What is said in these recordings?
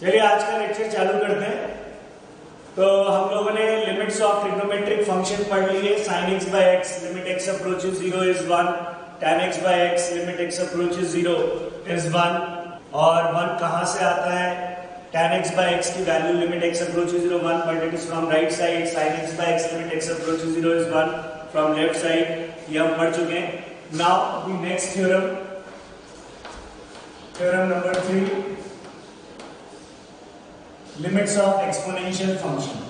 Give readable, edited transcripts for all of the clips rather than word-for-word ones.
चलिए आज का लेक्चर चालू करते हैं। तो हम लोगों ने लिमिट्स ऑफ ट्रिग्नोमेट्रिक फंक्शन पढ़ लिए। sin x by x limit x approaches 0 is 1, tan x by x limit x approaches 0 is 1। और 1 कहां से आता है? tan x by x की value limit x approaches 0 1, but it is from right side. sin x by x limit x approaches 0 is 1 from left side. ये हम पढ़ चुके हैं। Now the next theorem, theorem number 3, limits of exponential function.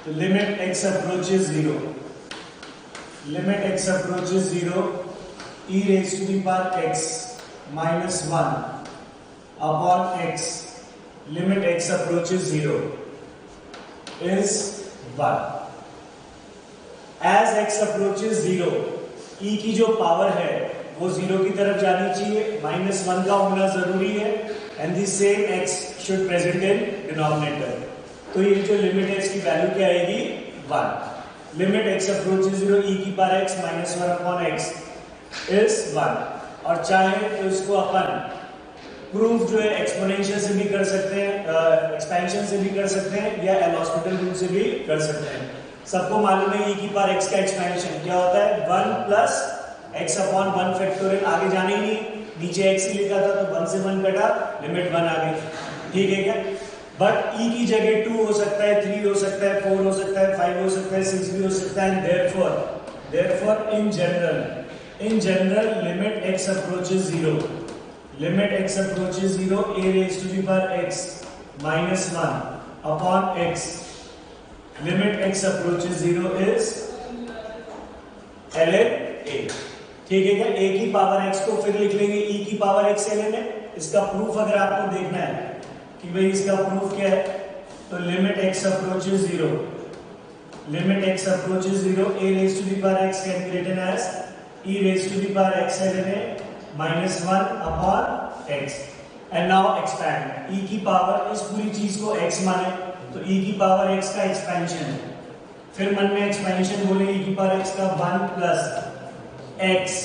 The limit x approaches 0, limit x approaches 0, e raised to the power x minus 1 upon x, limit x approaches 0 is 1. As x approaches 0, e की जो power है वो 0 की तरफ जानी चाहिए, -1 का होना जरूरी है, and the same x should present in denominator. तो ये जो लिमिट है इसकी वैल्यू क्या आएगी? 1. लिमिट x अप्रोचेस 0 e की power x minus 1 upon x is 1. और चाहे तो इसको अपन प्रूफ जो है एक्सपोनेंशियल से भी कर सकते हैं, एक्सपेंशन से भी कर सकते हैं, या एल हॉस्पिटल रूल से भी कर सकते हैं। सबको मालूम है e की पावर x का एक्सपेंशन क्या होता है? 1 plus x upon 1 फैक्टोरियल। आगे जाने ही नहीं, नीचे x ही लिखा था तो 1 से 1 कटा, लिमिट 1 आ गई। ठीक है क्या? बट e की जगह 2 हो सकता है, 3 हो सकता है, 4 हो सकता है, 5 हो सकता है, 6 भी हो सकता है। therefore in general limit x approaches 0, limit x approaches 0 a raised to the power x minus 1 upon x, limit x approaches 0 is ln a। ठीक है क्या? a की पावर x को फिर लिख लेंगे e की पावर x ln a। इसका प्रूफ अगर आपको देखना है कि भाई इसका प्रूफ क्या है, तो limit x approaches 0, limit x approaches 0 a raise to the power x can be written as e raise to the power x ln a minus 1 upon x। And now expand. e की power, इस पूरी चीज को x माने तो e की power x का expansion है। फिर मन में एक्सपेंशन बोले e की पावर x का 1 plus x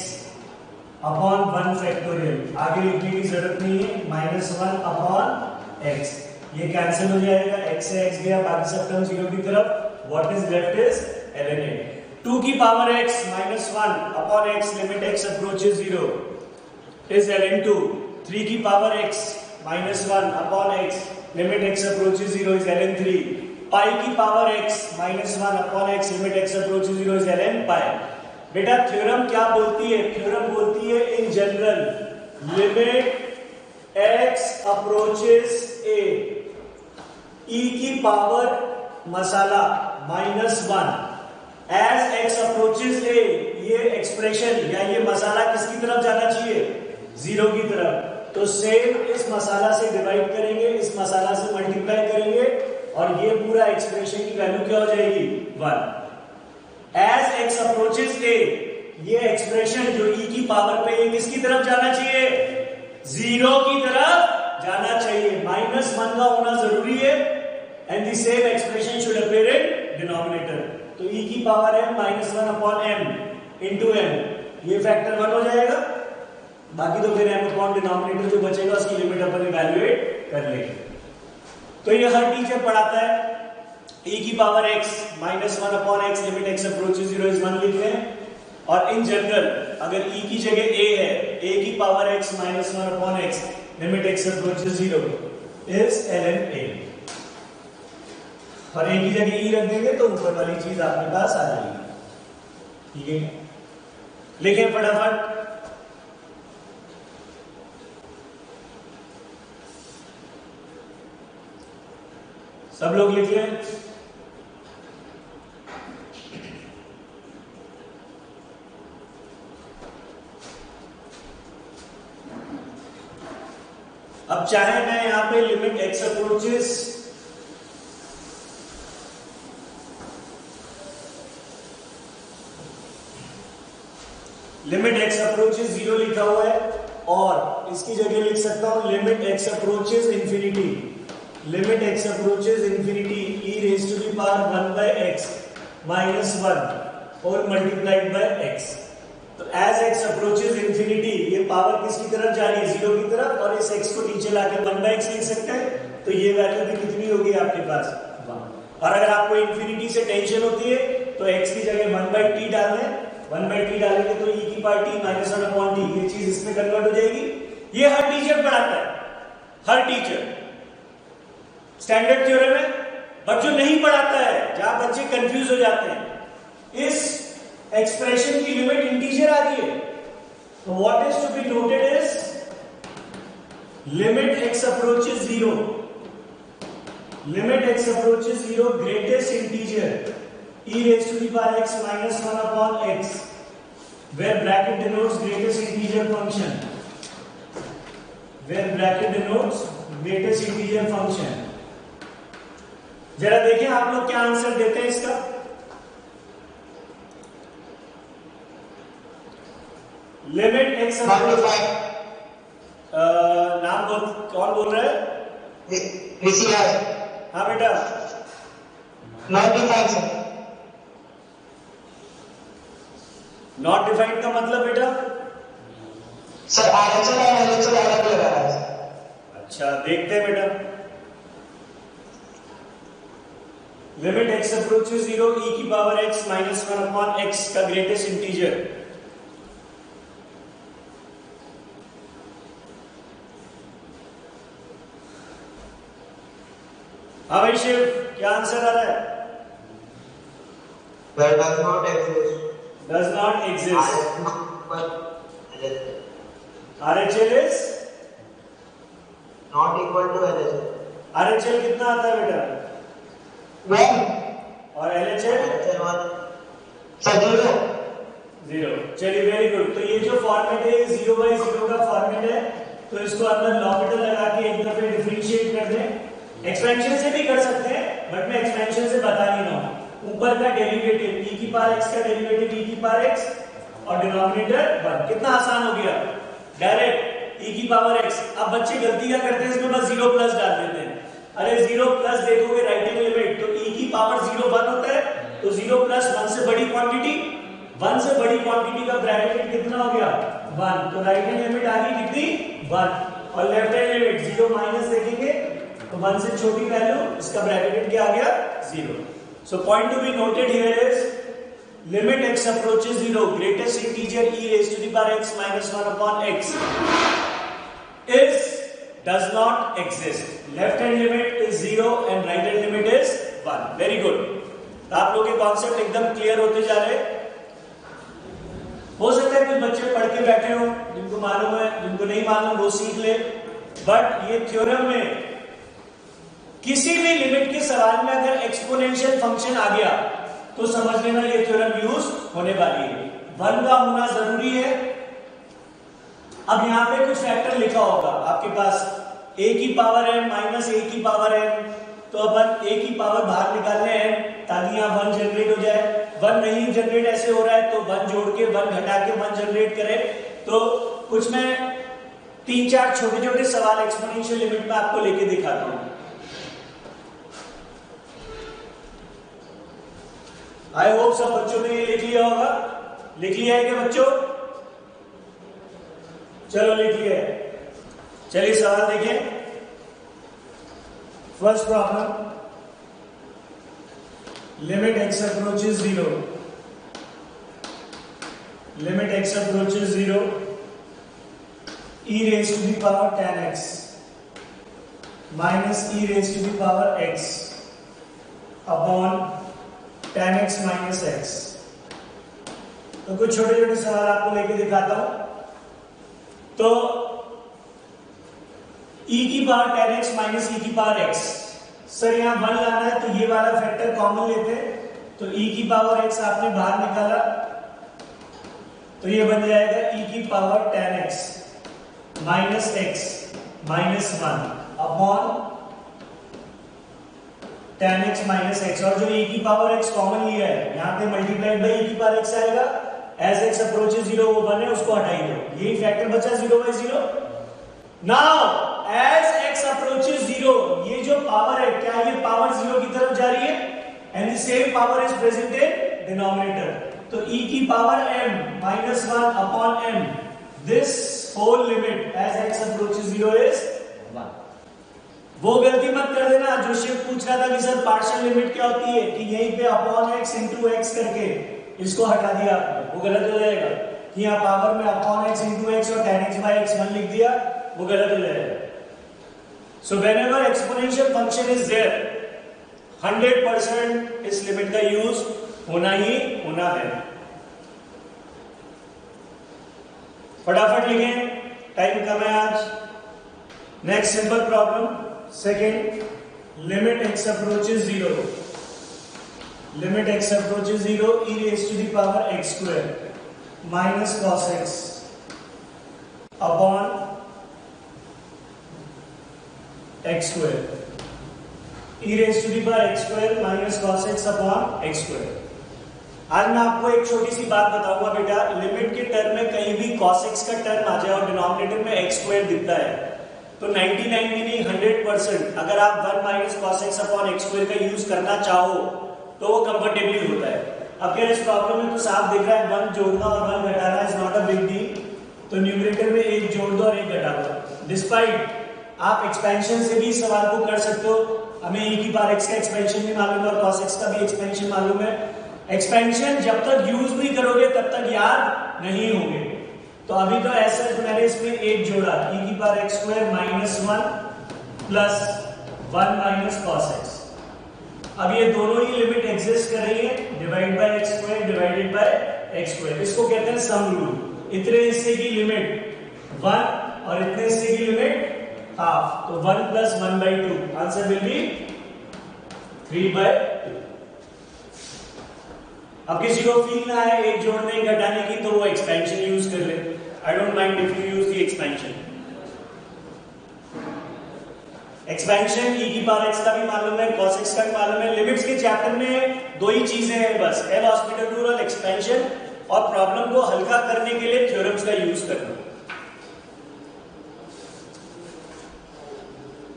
अपॉन 1 फैक्टोरियल। आगे लिखने की जरूरत नहीं है, -1 अपॉन x। ये कैंसिल हो जाएगा, x से x गया, बाकी सब टर्म 0 की तरफ। What is left is ln a। 2 की power x -1 upon x limit x approaches 0 is ln 2। 3 की power x -1 upon x limit x approaches 0 is ln 3। पाई की power x -1 upon x limit x approaches 0 is ln पाई। बेटा theorem क्या बोलती है? Theorem बोलती है in general limit x approaches a, e की power masala -1 as x approaches a। ये expression या ये मसाला किसकी तरफ जाना चाहिए? 0 की तरफ। तो सेम इस मसाला से डिवाइड करेंगे, इस मसाला से मल्टीप्लाई करेंगे, और ये पूरा एक्सप्रेशन की वैल्यू क्या हो जाएगी? 1। As x approaches a, ये एक्सप्रेशन जो e की पावर पे है किसकी तरफ जाना चाहिए? 0 की तरफ जाना चाहिए। -1 का होना जरूरी है, and the same expression should appear in denominator. तो e की पावर है -1 अपॉन m इंटू m, ये फैक्टर 1 हो जाएगा। बाकी तो फिर m अपॉन डिनोमिनेटर जो बचेगा उसकी लिमिट अपन इवैल्यूएट कर लेंगे। तो ये हर टीचर पढ़ाता है। e की power x -1 upon x limit x approaches 0 is 1 लिख रहे हैं। और इन जनरल अगर e की जगह a है, a की power x -1 upon x limit x approaches 0 is ln a। और a की जगह e रख देंगे तो ऊपर वाली चीज आपके पास आ जाएगी। ठीक है, लिखें फटाफट। सब लोग लिख लें। अब चाहे मैं यहां पे लिमिट x अप्रोचेस जीरो लिखा हुआ है, और इसकी जगह लिख सकता हूं limit x approaches infinity, limit x approaches infinity e raise to the power 1 by x minus 1 और मल्टीप्लाइड बाय x। तो एज एक्स अप्रोचेज इंफिनिटी, ये पावर किसकी तरफ जा रही है, जीरो की तरफ, और इस एक्स को नीचे लाके 1/x लिख सकते हैं। तो ये वैल्यू भी कितनी होगी आपके पास 1। और अगर आपको इंफिनिटी से टेंशन होती है तो x की जगह 1/t डाल दें, 1/t डालेंगे तो e की पावर t माइनस 1/t, ये चीज इसमें कन्वर्ट हो जाएगी। ये हर टीचर पढ़ाता है, हर टीचर स्टैंडर्ड थ्योरम है। बट जो नहीं पढ़ाता है, जहां बच्चे कंफ्यूज हो जाते हैं, इस एक्सप्रेशन की लिमिट इंटीजर आ रही है। तो what is to be noted is limit x approaches 0, limit x approaches 0 greatest integer e raised to the power x minus 1 upon x, where bracket denotes greatest integer function, where bracket denotes greatest integer function। जरा देखें आप लोग क्या answer देते हैं इसका। Limit x नाम कौन बोल रहा है? हाँ बेटा, not defined sir. Not defined का मतलब बेटा सर RHL और LHL अलग लगा रहा है। अच्छा देखते हैं बेटा। लिमिट x अप्रोचेस 0 e की power x minus 1 upon x का ग्रेटेस्ट इंटीजर। हाँ भाई शिव, क्या आंसर आ रहा है? That does not exist. Does not exist. RHL is not equal to LHL. RHL कितना आता है बेटा? 1 और LHL? सर 0। चलिए वेरी गुड। तो ये जो फॉर्मेट है 0/0 का फॉर्मेट है, तो इसको अंदर लॉपिटल लगा के एक दफे डिफरेंशिएट कर दें। एक्सपेंशन से भी कर सकते हैं, बट मैं एक्सपेंशन से बता नहीं रहा हूं। ऊपर का डेरिवेटिव e की पावर x का डेरिवेटिव e की पावर x और डिनोमिनेटर 1। कितना आसान हो गया, डायरेक्ट e की पावर x। अब बच्चे गलती क्या करते हैं, इसमें बस 0 प्लस डाल देते हैं। अरे 0 प्लस देखोगे राइट हैंड लिमिट, तो e की पावर 0 1 होता है, तो 0 प्लस 1 से बड़ी क्वांटिटी, 1 से बड़ी क्वांटिटी का ब्रैकेट कितना हो गया 1। तो राइट हैंड लिमिट आ गई कितनी 1, और लेफ्ट हैंड लिमिट 0 माइनस देखेंगे तो 1 से छोटी वैल्यू, इसका ब्रैकेट क्या आ गया 0। So point two be noted here is limit x approaches 0 greatest integer e raised to the power x minus 1 upon x is does not exist. Left hand limit is 0 and right hand limit is 1. Very good. आप लोग के concept एकदम clear होते जा रहे हैं। हो सकता है कुछ बच्चे पढ़ के बैठे हो, जिनको मालूम है, जिनको नहीं मालूम वो सीख ले। बट ये थ्योरम में किसी भी लिमिट के सवाल में अगर एक्सपोनेंशियल फंक्शन आ गया तो समझ लेना ये थ्योरम यूज होने वाली है। 1 का होना जरूरी है। अब यहां पे कुछ फैक्टर लिखा होगा आपके पास, a की पावर n माइनस a की पावर n, तो अपन a की पावर बाहर निकालने हैं ताकि यहां 1 जनरेट हो जाए। 1 नहीं जनरेट ऐसे हो रहा है तो 1 जोड़ के 1 घटा के 1 जनरेट करें। तो कुछ मैं 3-4 छोटे छोटे सवाल एक्सपोनेंशियल लिमिट में आपको लेके दिखाता हूं। आई होप सब बच्चों ने ये लिख लिया होगा। लिख लिया है क्या बच्चों? चलो लिख लिया है। चलिए सवाल देखें। First problem, limit x approaches 0, limit x approaches 0 e raised to the power 10x minus e raised to the power x upon 10x minus x। तो कुछ छोटे छोटे सवाल आपको लेके दिखाता हूं। तो e की पावर 10x माइनस e की पावर x, सर यहां 1 लाना है तो ये वाला फैक्टर कॉमन लेते हैं। तो e की पावर x आपने बाहर निकाला तो ये बन जाएगा e की power 10x minus x minus 1 upon 10x minus x, और जो e की पावर x कॉमन लिया है यहां पे मल्टीप्लाइड बाई e की पावर x आएगा। एज x अप्रोचेस 0 वो 1 है, उसको हटाई दो, यही फैक्टर बचा 0/0। नाउ एज x अप्रोचेस 0, ये जो पावर है क्या ये पावर 0 की तरफ जा रही है, and the same power is present in denominator. तो e की power m -1 upon m, this whole limit as x approaches 0 is 1. वो गलती मत कर देना जो शिव पूछ रहा था कि सर पार्शियल लिमिट क्या होती है, कि यहीं पे अपॉन x इंटू एक्स करके इसको हटा दिया आपने, वो गलत हो जाएगा। कि यहाँ पावर में अपॉन x इंटू एक्स और tan x by x1 लिख दिया, वो गलत हो जाएगा। So whenever exponential function is there, 100% इस लिमिट का यूज होना ही होना है। फटाफट लिखें, टाइम कम है आज। Next simple problem second, limit x approaches 0, limit x approaches 0 e raised to the power x square minus cos x upon x square, e raised to the power x square minus cos x upon x square। आज मैं आपको एक छोटी सी बात बताऊंगा बेटा, limit के term में कहीं भी cos x का टर्म आ जाए और डिनोमिनेटर में x स्क्वायर दिखता है तो 99 में नहीं 100% अगर आप 1 minus cos x upon x square का यूज करना चाहो तो वो कंफर्टेबली होता है। अब क्या इस प्रॉब्लम में तो साफ दिख रहा है 1 जोड़ना और 1 घटाना is not a big deal, तो न्यूमरेटर में 1 जोड़ दो और 1 घटा दो। डिस्पाइट आप एक्सपेंशन से भी सवाल को कर सकते हो, हमें e की पावर x का एक्सपेंशन भी मालूम है और cos x का भी एक्सपेंशन मालूम है। एक्सपेंशन जब तक यूज नहीं करोगे तब तक याद नहीं होंगे। तो अभी तो ऐसा तो मैंने इसमें 1 जोड़ा, e की power x square minus 1 plus 1 minus cos x। अब ये दोनों ही लिमिट एग्जिस्ट कर रही है, divide by x square divided by x square, इसको कहते हैं सम रूल। इतने हिस्से की लिमिट 1 और इतने हिस्से की लिमिट हाफ, तो 1 plus 1 by 2, answer will B 3/2। अब किसी को फील ना है एक जोड़ने घटाने की तो वो एक्सपेंशन यूज कर ले। I don't mind if you use the expansion. Expansion e की पावर x का भी मालूम है, cos x का भी मालूम है। लिमिट्स के चैप्टर में 2 ही चीजें हैं बस, एल हॉस्पिटल रूल और एक्सपेंशन, और प्रॉब्लम को हल्का करने के लिए थ्योरम्स का यूज करना।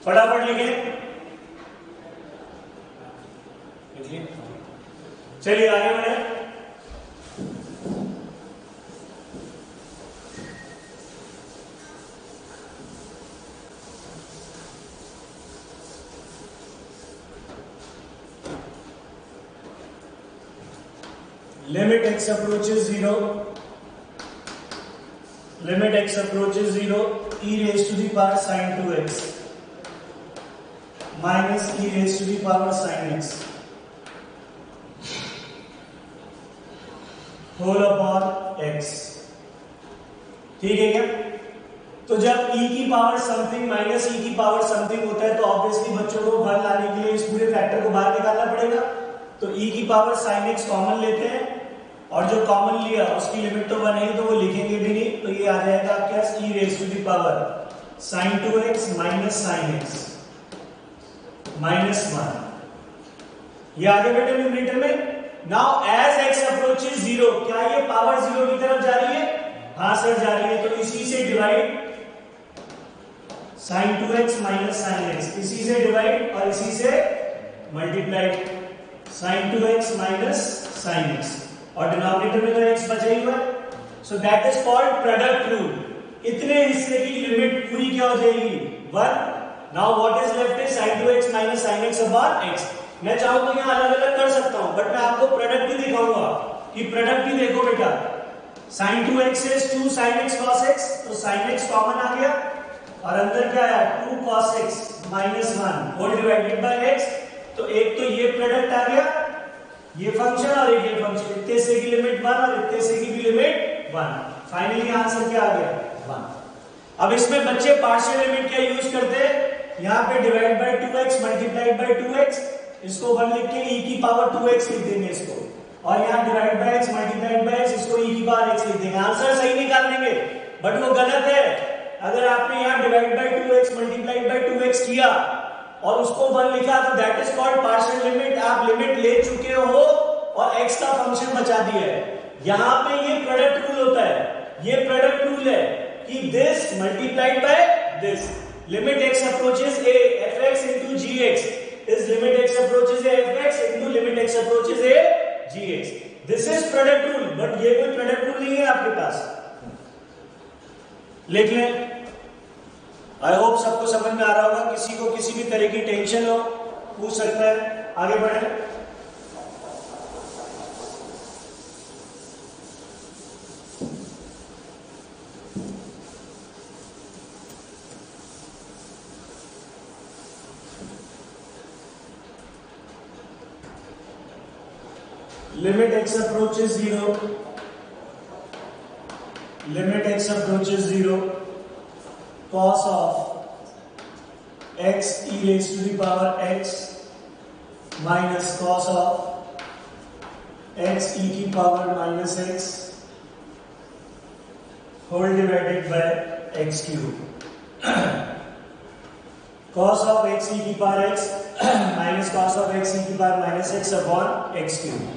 फटाफट लिखें, चलिए आगे बढ़े। Limit x approaches 0, limit x approaches 0 e raised to the power sin 2x minus e raised to the power sin x whole upon x। ठीक है क्या? तो जब e की पावर समथिंग माइनस e की पावर समथिंग होता है तो ऑब्वियसली बच्चों को 1 लाने के लिए इस पूरे फैक्टर को बाहर निकालना पड़ेगा। तो e की पावर sin x कॉमन लेते हैं और जो कॉमन लिया उसकी लिमिट तो 1 है तो वो लिखेंगे भी नहीं, तो ये आ जाएगा क्या, e raise to the power sin 2x minus sin x minus 1। ये आगे बेटे न्यूमरेटर में। नाउ एज x अप्रोचेस 0, क्या ये पावर 0 की तरफ जा रही है? हाँ सर जा रही है, तो इसी से divide sin 2x minus sin x, इसी से डिवाइड और इसी से multiplied sin 2x minus sin x, और डिनोमिनेटर में तो x बचा ही हुआ है, so that is called product rule. इतने हिस्से की लिमिट पूरी क्या हो जाएगी? 1। Now what is left is sin 2x minus sin x upon x। मैं चाहूं तो यहां अलग अलग कर सकता हूं, बट मैं आपको प्रोडक्ट भी दिखाऊंगा कि प्रोडक्ट भी देखो बेटा। sin 2x is 2 sin x cos x, तो sin x कॉमन आ गया और अंदर क्या आया 2 cos x minus 1 whole divided by x। तो एक तो ये प्रोडक्ट आ गया, ये फंक्शन और एक ये फंक्शन, इतने से की लिमिट 1 और इतने से की भी लिमिट 1। फाइनली आंसर क्या आ गया? 1। अब इसमें बच्चे पार्शियल लिमिट क्या यूज करते हैं? यहाँ पे divide by 2x multiplied by 2x, इसको 1 लिख के e की पावर 2x लिख देंगे इसको, और यहाँ divide by x multiplied by x, इसको e की पावर x लिख देंगे। आंसर सही निकाल देंगे, बट वो गलत है। अगर आपने यहाँ divide by 2x multiplied by 2x किया और उसको 1 लिखा तो that is called partial limit. आप लिमिट ले चुके हो और x का फंक्शन बचा दिया है। यहाँ पे ये प्रोडक्ट रूल होता है, ये प्रोडक्ट रूल है कि this multiplied by this, limit x approaches a fx into gx is limit x approaches a fx into limit x approaches a gx. This is product rule. ये कोई product rule नहीं है आपके पास, लिख लें। I hope सबको समझ में आ रहा होगा। किसी को किसी भी तरह की टेंशन हो पूछ सकता है। आगे बढ़े। Limit x approaches 0. Limit x approaches 0. Cos of x e raised to the power x minus cos of x e की power minus x whole divided by x cube. Cos of x e की power x minus cos of x e की power minus x upon x cube.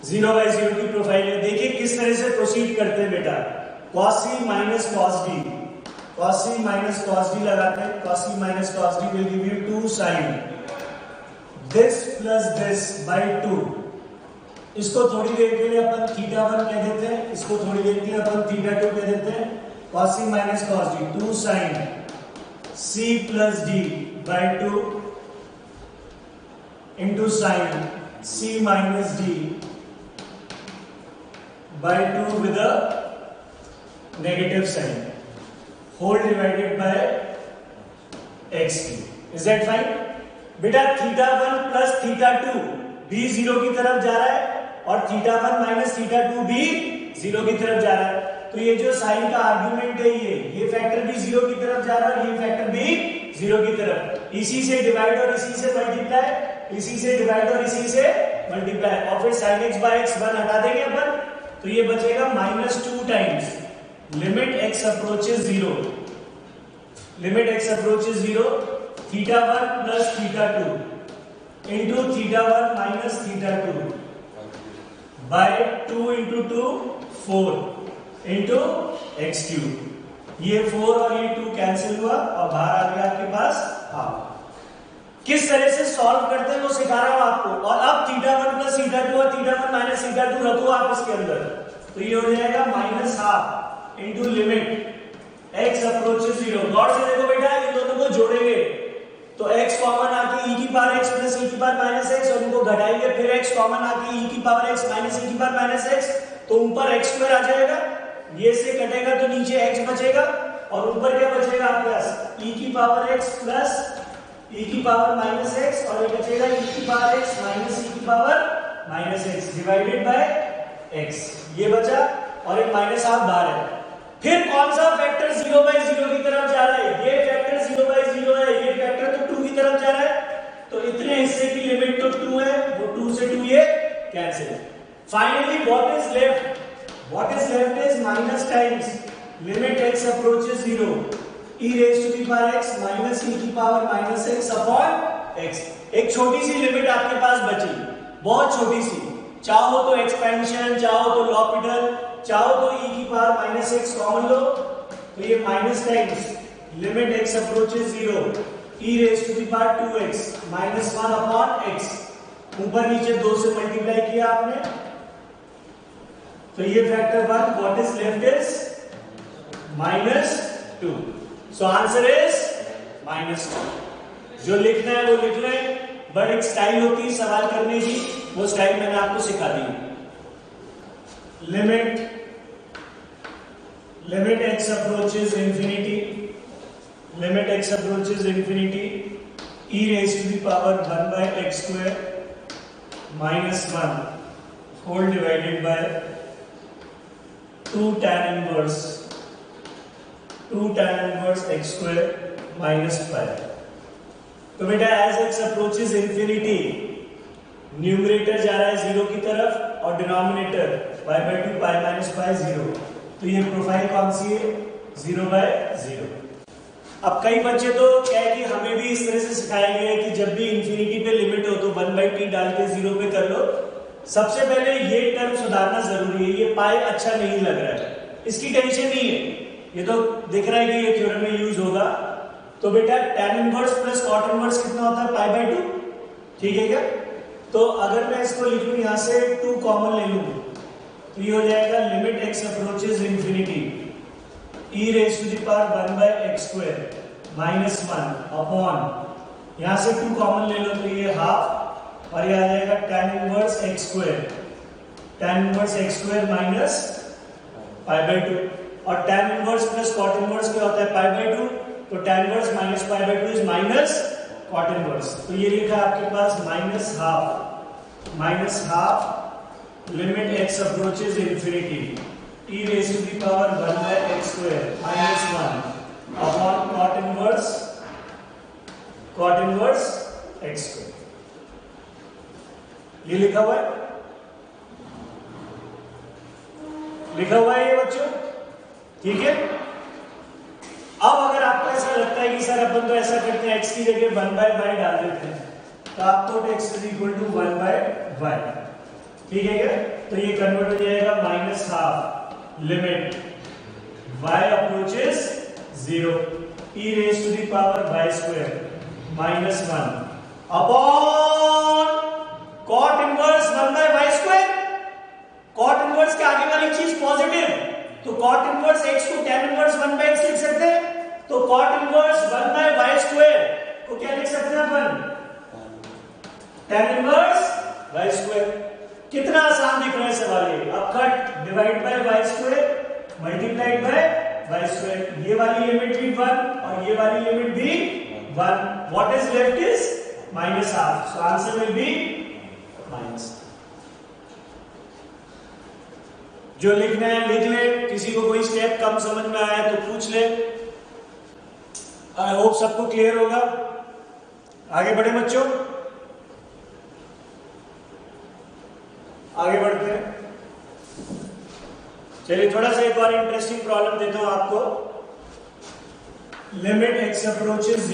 0 by 0 की profile है। देखिए किस तरह से proceed करते हैं बेटा। cos c minus cos d, cos c minus cos d लगाते हैं। cos c minus cos d will give you 2 sin this plus this by 2। इसको थोड़ी देर के लिए अपन θ1 कह देते हैं, इसको थोड़ी देर के लिए अपन θ2 कह देते हैं। cos c minus cos d 2 sin c plus d by 2 into sin c minus d by 2 with a negative sign whole divided by x cube. Is that fine? बेटा θ1 plus θ2 भी 0 की तरफ जा रहा है और θ1 minus θ2 भी 0 की तरफ जा रहा है। तो ये जो साइन का आर्गुमेंट है ये फैक्टर भी 0 की तरफ जा रहा है और ये फैक्टर भी 0 की तरफ। इसी से डिवाइड और इसी से मल्टीप्लाई, इसी से डिवाइड और इसी से मल्टीप्लाई और फिर sin x by x 1 हटा देंगे अपन। तो ये बचेगा -2 times limit x approaches 0, limit x approaches 0 θ1 plus θ2 into θ1 minus θ2 by 2 into 2 4 into x cube। ये 4 और ये 2 कैंसिल हुआ और बाहर आ गया आपके पास हाफ। किस तरह से सॉल्व करते हैं वो सिखा रहा हूं आपको। और अब θ1 plus θ2 और θ1 minus θ2 रखो आप इसके अंदर, तो ये हो जाएगा -12 into लिमिट x अप्रोचेस 0। गौर से देखो बेटा, इन दोनों को जोड़ेंगे तो x कॉमन आके e की पावर x प्लस e की पावर माइनस x और इनको घटाएंगे फिर x कॉमन आके e की पावर x माइनस e की पावर माइनस x, तो ऊपर x स्क्वायर आ जाएगा, ये से कटेगा तो नीचे x बचेगा और ऊपर क्या बचेगा आपके पास e की पावर x प्लस e की पावर माइनस x और ये बचेगा e की पावर x माइनस e की power minus x divided by x। ये बचा और एक माइनस हाफ बाहर है। फिर कौन सा फैक्टर 0 by 0 की तरफ जा रहा है? ये फैक्टर 0 by 0 है, ये फैक्टर तो 2 की तरफ जा रहा है, तो इतने हिस्से की लिमिट तो 2 है, वो 2 से 2 ये cancel. Finally what is left? What is left is minus times limit x approaches 0 e raised to the power x minus e की power minus x upon x। एक छोटी सी लिमिट आपके पास बची, बहुत छोटी सी। चाहो तो एक्सपेंशन, चाहो तो लॉपिटल, चाहो तो e की पावर माइनस x कॉमन लो, तो ये minus times limit x approaches 0 e raised to the power 2x minus 1 upon x। ऊपर नीचे 2 से मल्टीप्लाई किया आपने, तो ये factor 1 what is left is -2। So answer is -2। जो लिखना है वो लिख लें, बट एक स्टाइल होती है सवाल करने की, वो स्टाइल मैंने आपको सिखा दी। Limit x approaches infinity, limit x approaches infinity e raised to the power 1 by x square minus 1 whole divided by 2 tan inverse x square minus 5। तो बेटा as x approaches infinity numerator जा रहा है 0 की तरफ और denominator y by 2 pi minus pi 0, तो ये प्रोफाइल कौन सी है? 0 by 0। अब कई बच्चे तो क्या है कि हमें भी इस तरह से सिखाया गया है कि जब भी इंफिनिटी पे लिमिट हो तो 1 by t डाल के 0 पे कर लो। सबसे पहले ये टर्म सुधारना जरूरी है, ये पाई अच्छा नहीं लग रहा है, इसकी टेंशन नहीं है, ये तो दिख रहा है कि ये थ्योरम में यूज होगा। तो बेटा tan inverse plus cot inverse कितना होता है? पाई बाय 2, ठीक है क्या? तो अगर मैं इसको लिख लूं यहां से 2 कॉमन ले लूं तो ये हो जाएगा limit x approaches infinity e raise to the power 1 by x square minus 1 upon यहां से 2 कॉमन ले लो तो ये हाफ और ये आ जाएगा tan inverse x square minus pi by 2 और tan inverse plus cot inverse क्या होता है पाई बाय 2 तो tan inverse minus pi by 2 is minus cot inverse तो ये लिखा है आपके पास minus half limit x approaches infinity e raise to the power 1 by x square minus 1 upon cot inverse x square ये लिखा हुआ है ये बच्चों ठीक है। अब अगर आपको ऐसा लगता है कि सर अपन तो ऐसा करते हैं x की जगह 1 बाय y डाल देते हैं तो आपको x is equal to 1 by y ठीक है क्या तो ये कन्वर्ट हो जाएगा minus half limit y approaches 0 e raise to the power y square minus 1 upon cot inverse 1 by y square cot inverse के आगे वाली चीज पॉजिटिव तो cot इनवर्स x को tan इनवर्स 1 बाय x लिख सकते हैं तो cot inverse 1 by y square को क्या लिख सकते हैं अपन tan इनवर्स y स्क्वायर कितना आसान दिख रहा है सवाल ये अब cut divide by y square multiplied by y square ये वाली लिमिट भी 1 और ये वाली लिमिट भी 1 what is left is minus half so answer will B minus जो लिखना है लिख ले किसी को कोई स्टेप कम समझ में आया तो पूछ ले आई होप सबको क्लियर होगा आगे बढ़े बच्चों आगे बढ़ते हैं चलिए थोड़ा सा एक और इंटरेस्टिंग प्रॉब्लम देता हूं आपको limit x approaches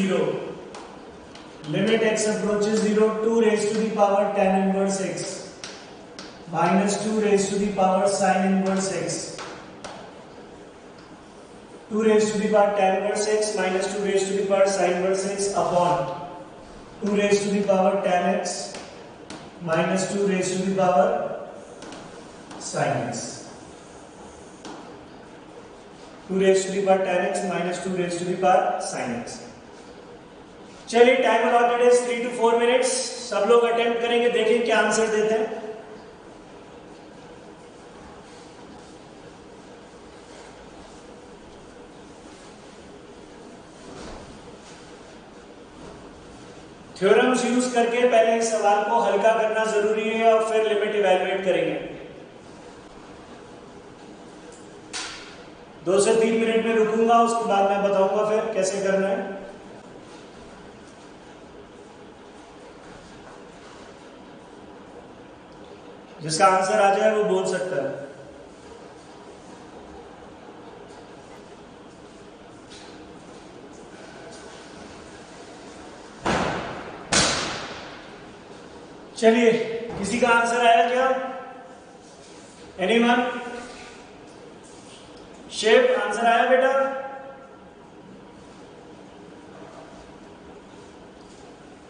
0 2 raise to the power tan inverse x minus 2 raised to the power sin inverse x 2 raised to the power tan inverse x minus 2 raised to the power sin inverse x upon 2 raised to the power tan x minus 2 raised to the power sin x 2 raised to the power tan x minus 2 raised to the power sin x चलिए time allotted है 3 to 4 minutes सब लोग attempt करेंगे देखें क्या answer देते हैं theorems use करके पहले इस सवाल को हल्का करना जरूरी है और फिर लिमिट इवैल्यूएट करेंगे 2 से 3 मिनट में रुकूंगा उसके बाद मैं बताऊंगा फिर कैसे करना है जिसका आंसर आ जाए वो बोल सकता है चलिए किसी का आंसर आया क्या एनीवन शेप आंसर आया बेटा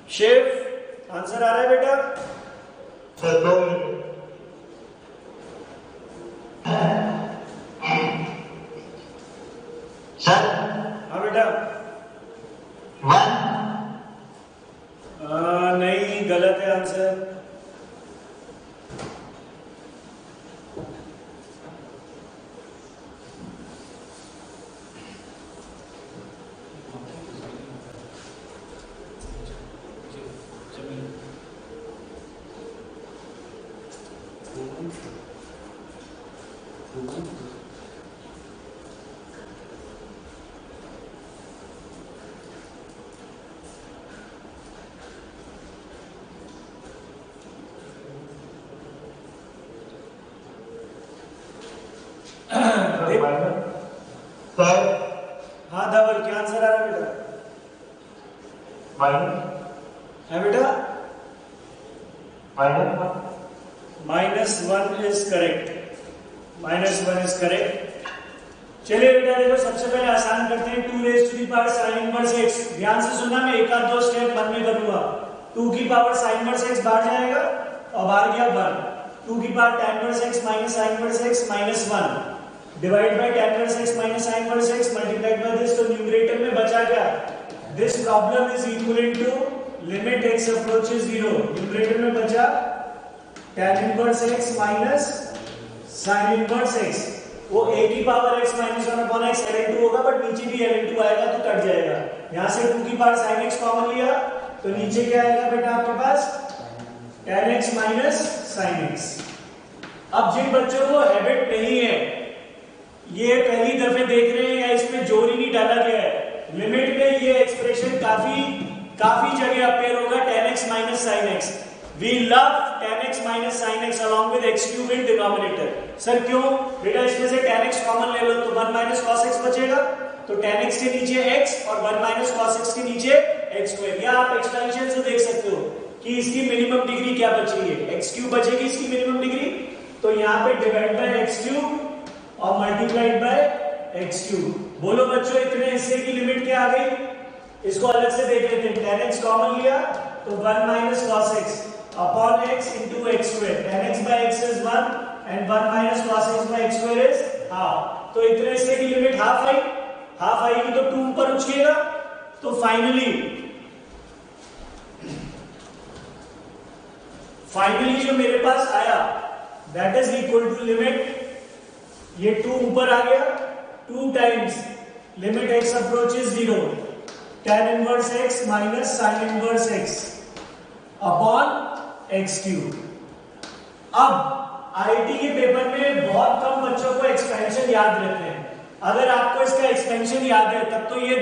शेप आंसर आ रहा है बेटा सर हाँ बेटा नहीं गलत है आंसर हाँ धवल क्या आंसर आ रहा है बेटा है बेटा -1 इज करेक्ट -1 इज करेक्ट चलिए बेटा देखो सबसे पहले आसान करते हैं 2 raise to the power sin inverse x ध्यान से सुनना मैं एक आध दो स्टेप मन में करूंगा 2 की पावर sin इनवर्स x बाहर जाएगा और बाहर गया 1, 2 की power tan inverse x minus sin inverse x minus 1 divide by tan inverse x minus sin inverse x multiplied by this, तो न्यूमरेटर में बचा क्या, this problem is equivalent to limit x approaches 0, numerator में बचा tan inverse x minus sin inverse x, वो a की power x minus 1 upon x ln2 होगा, but नीचे भी ln2 आएगा तो कट जाएगा, यहां से 2 की पावर sin x कॉमन लिया तो नीचे क्या आएगा बेटा आपके पास tan x minus sin x। अब जिन बच्चों को हैबिट नहीं है, ये पहली दफे देख रहे हैं या इसमें जोर ही नहीं डाला गया है, लिमिट में ये एक्सप्रेशन काफी जगह अपेयर होगा tan x minus sin x। We love tan x minus sin x along with x cube in denominator। Sir क्यों बेटा, इसमें से tan x कॉमन ले लो तो 1 minus cos x बचेगा, तो tan x के नीचे x और 1 minus cos x के नीचे x square। या आप एक्सपेंशन से देख सकते हो कि इसकी मिनिमम डिग्री क्या बच रही है, x क्यूब बचेगी इसकी मिनिमम डिग्री, तो यहाँ पे डिवाइड बाय x क्यूब और मल्टीप्लाइड बाय x क्यूब। बोलो बच्चों इतने हिस्से की लिमिट क्या आ गई, इसको अलग से देख लेते हैं। tan x कॉमन लिया तो 1 minus cos x upon x into x square, tan x by x is 1 and 1 minus cos x by x square is half, तो इतने से की लिमिट हाफ आएगी तो 2 ऊपर उछलेगा, तो फाइनली जो मेरे पास आया that is equal to limit, ये 2 ऊपर आ गया, 2 times limit x approaches 0 tan inverse x minus sin inverse x upon x cube. अब आईटी के पेपर में बहुत कम बच्चों को एक्सपेंशन याद रहते हैं, अगर आपको इसका एक्सपेंशन याद है तब तो ये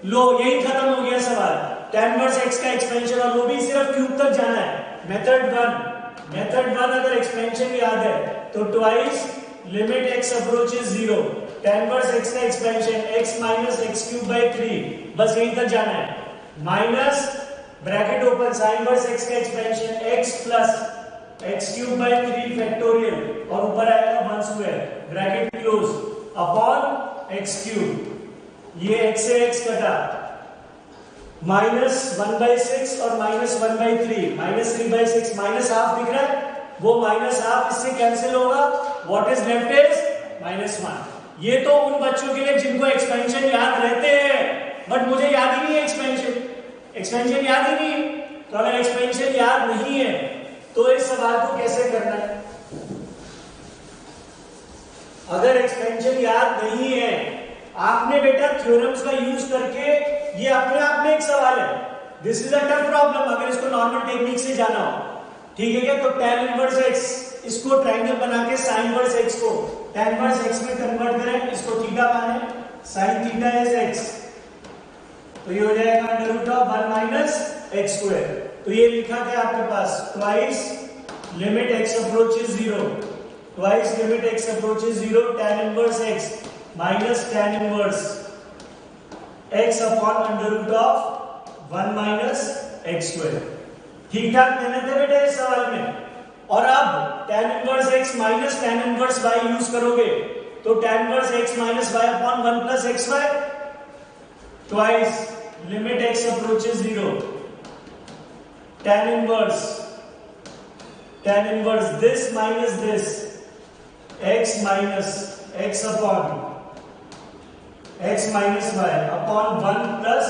लो यही खत्म हो गया सवाल, tan इनवर्स x का एक्सपेंशन, और वो भी सिर्फ क्यूब तक जाना है। मेथड 1 अगर एक्सपेंशन याद है तो twice limit x approaches 0 tan inverse x का expansion x minus x cube by 3, बस यहीं तक जाना है, minus bracket open sin inverse x का expansion x plus x cube by 3 factorial और ऊपर आएगा 1 square bracket close upon x cube, ये x से x कटा, माइनस 1/6 और माइनस 1/3, माइनस 3/6, माइनस हाफ दिख रहा है, वो माइनस हाफ इससे कैंसिल होगा, what is left is minus 1। ये तो उन बच्चों के लिए जिनको एक्सपेंशन याद रहते हैं, बट मुझे याद ही नहीं है एक्सपेंशन याद ही नहीं है, तो अगर एक्सपेंशन याद नहीं है तो इस सवाल को कैसे करना है। अगर एक्सपेंशन याद नहीं है, आपने बेटा थ्योरम्स का यूज करके, ये अपने आप में एक सवाल है, this is a tough problem अगर इसको नॉर्मल टेक्निक से जाना हो, ठीक है क्या, तो tan इनवर्स x, इसको ट्राइंगल बना के sin इनवर्स x को tan इनवर्स x में कन्वर्ट करें, इसको थीटा माने, sin थीटा इज x, तो ये हो जाएगा under root of 1 minus x square. तो ये लिखा क्या आपके पास, twice limit x approaches 0, twice limit x approaches 0 tan inverse x minus tan inverse x upon under root of 1 minus x square. ठीक ठाक मेहनत है बेटा इस सवाल में। और अब tan inverse x minus tan inverse y use करोगे तो tan inverse x minus y upon 1 plus xy, twice limit x approaches 0 tan inverse this minus this x minus x upon x minus y upon 1 plus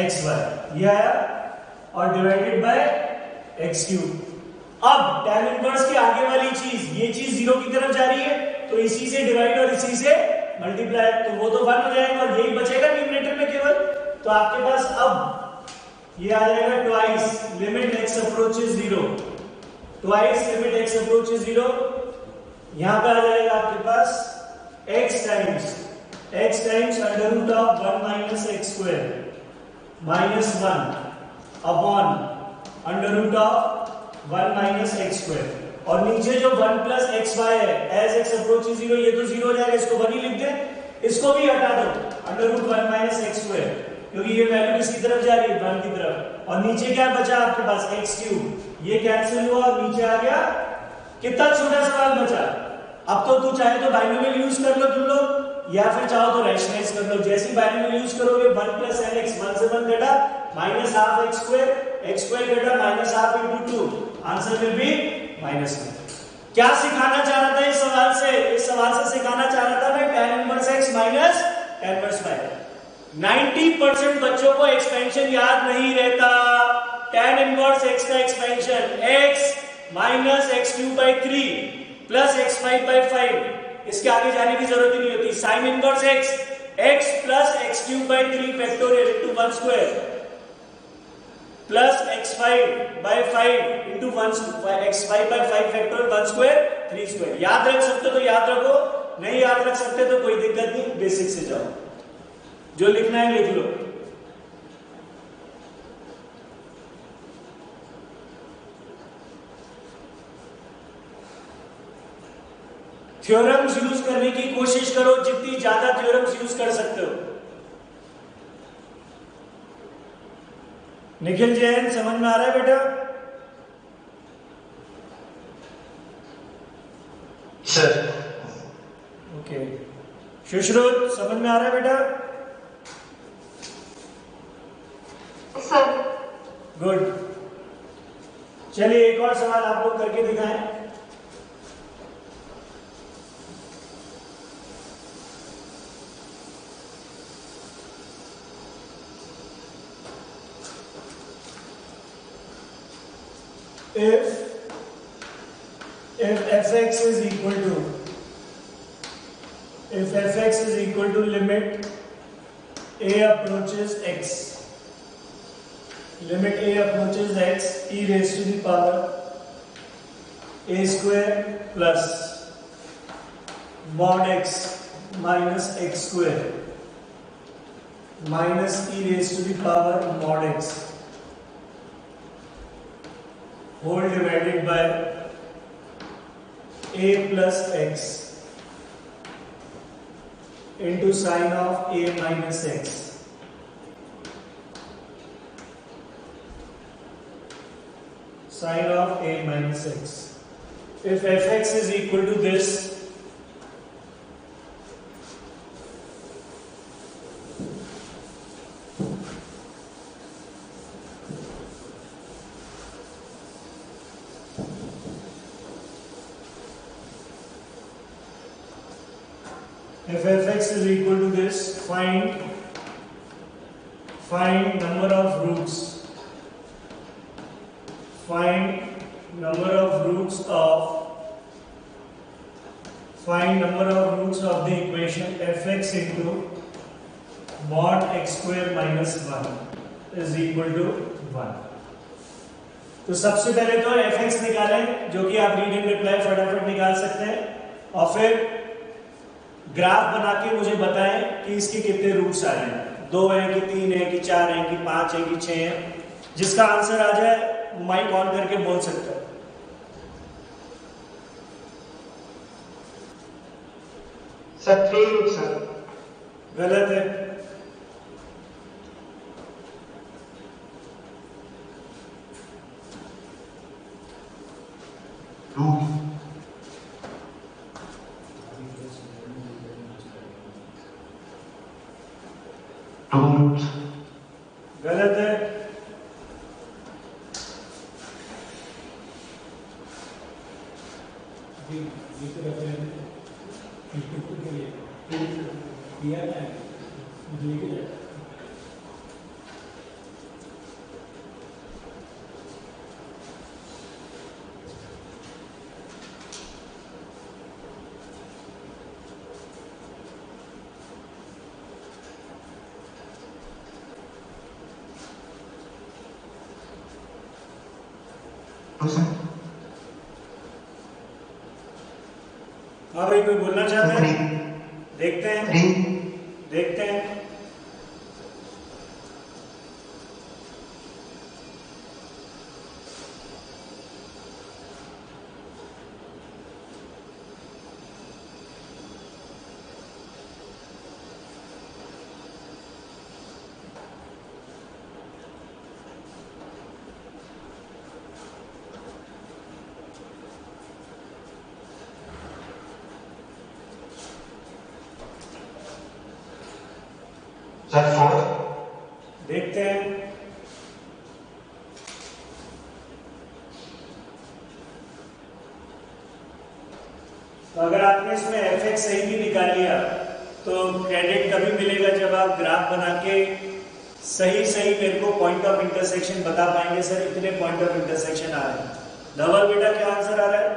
xy, ये आया, और divided by x cube. अब tan inverse के आगे वाली चीज, ये चीज 0 की तरफ जा रही है तो इसी से डिवाइड और इसी से मल्टीप्लाई, तो वो तो 1 हो जाएगा और यही बचेगा न्यूमरेटर में केवल, तो आपके पास अब ये आ जाएगा twice limit x approaches 0, twice limit x approaches 0, यहां पे आ जाएगा आपके पास x times under root of 1 minus x square minus 1 upon under root of 1 minus x square, और नीचे जो 1 प्लस xy है एज x अप्रोचेस 0, ये तो 0 हो जाएगा, इसको 1 ही लिख दे, इसको भी हटा दो under root 1 minus x square, क्योंकि ये वैल्यू किसकी तरफ जा रही है, 1 की तरफ, और नीचे क्या बचा आपके पास x क्यूब, ये कैंसिल हुआ और नीचे आ गया, कितना छोटा सवाल बचा। अब तो तू चाहे तो बाइनोमियल यूज कर लो तुम लोग, या फिर चाहो तो रैशनलाइज कर लो। जैसी बाइनरी यूज करोगे 1 प्लस एन एक्स, 1 से 1 घटा माइनस हाफ एक्स स्क्वायर घटा minus half into 2, answer will be -1। क्या सिखाना चाह रहा था इस सवाल से? इस सवाल से सिखाना चाह रहा था मैं tan inverse x minus tan inverse y। 90% बच्चों को एक्सपेंशन याद नहीं रहता। tan इनवर्स x का expansion x minus x cube by 3 plus x 5 by 5, इसके आगे जाने की जरूरत ही नहीं होती। Sine inverse x plus x cube by 3 factorial into 1 square plus x5 by 5 into 1 x5 by 5 factorial 1 square 3 square. याद रख सकते तो याद रखो, नहीं याद रख सकते तो कोई दिक्कत नहीं, बेसिक से जाओ, जो लिखना है लिख लो। थ्योरम्स यूज करने की कोशिश करो, जितनी ज्यादा थ्योरम्स यूज कर सकते हो। निखिल जैन समझ में आ रहा है बेटा? सर। ओके। सुश्रुत समझ में आ रहा है बेटा? सर। गुड। चलिए एक और सवाल आप लोग करके दिखाएं। if fx is equal to limit a approaches x e raised to the power a square plus mod x minus x square minus e raised to the power mod x whole divided by a plus x into sine of a minus x. Sine of a minus x. If fx is equal to this, find number of roots. Find number of roots of the equation fx into mod x square minus 1 is equal to 1. तो सबसे पहले तो fx निकालें, जो कि आप read and reply फटाफट निकाल सकते हैं, और फिर ग्राफ बना के मुझे बताएं कि इसके कितने रूट्स आ रहे हैं। 2 है कि 3 है कि 4 है कि 5 है कि 6 है। जिसका आंसर आ जाए माइक ऑन करके बोल सकता है। Sir 3 root sir. गलत है। गलत है। हाँ भाई, कोई बोलना चाहते हैं? देखते हैं। सर 4। देखते हैं। तो अगर आपने इसमें fx सही भी निकाल लिया तो क्रेडिट तभी मिलेगा जब आप ग्राफ बना के सही सही मेरे को पॉइंट ऑफ इंटरसेक्शन बता पाएंगे। सर इतने पॉइंट ऑफ इंटरसेक्शन आ रहे हैं। धवल बेटा क्या आंसर आ रहा है?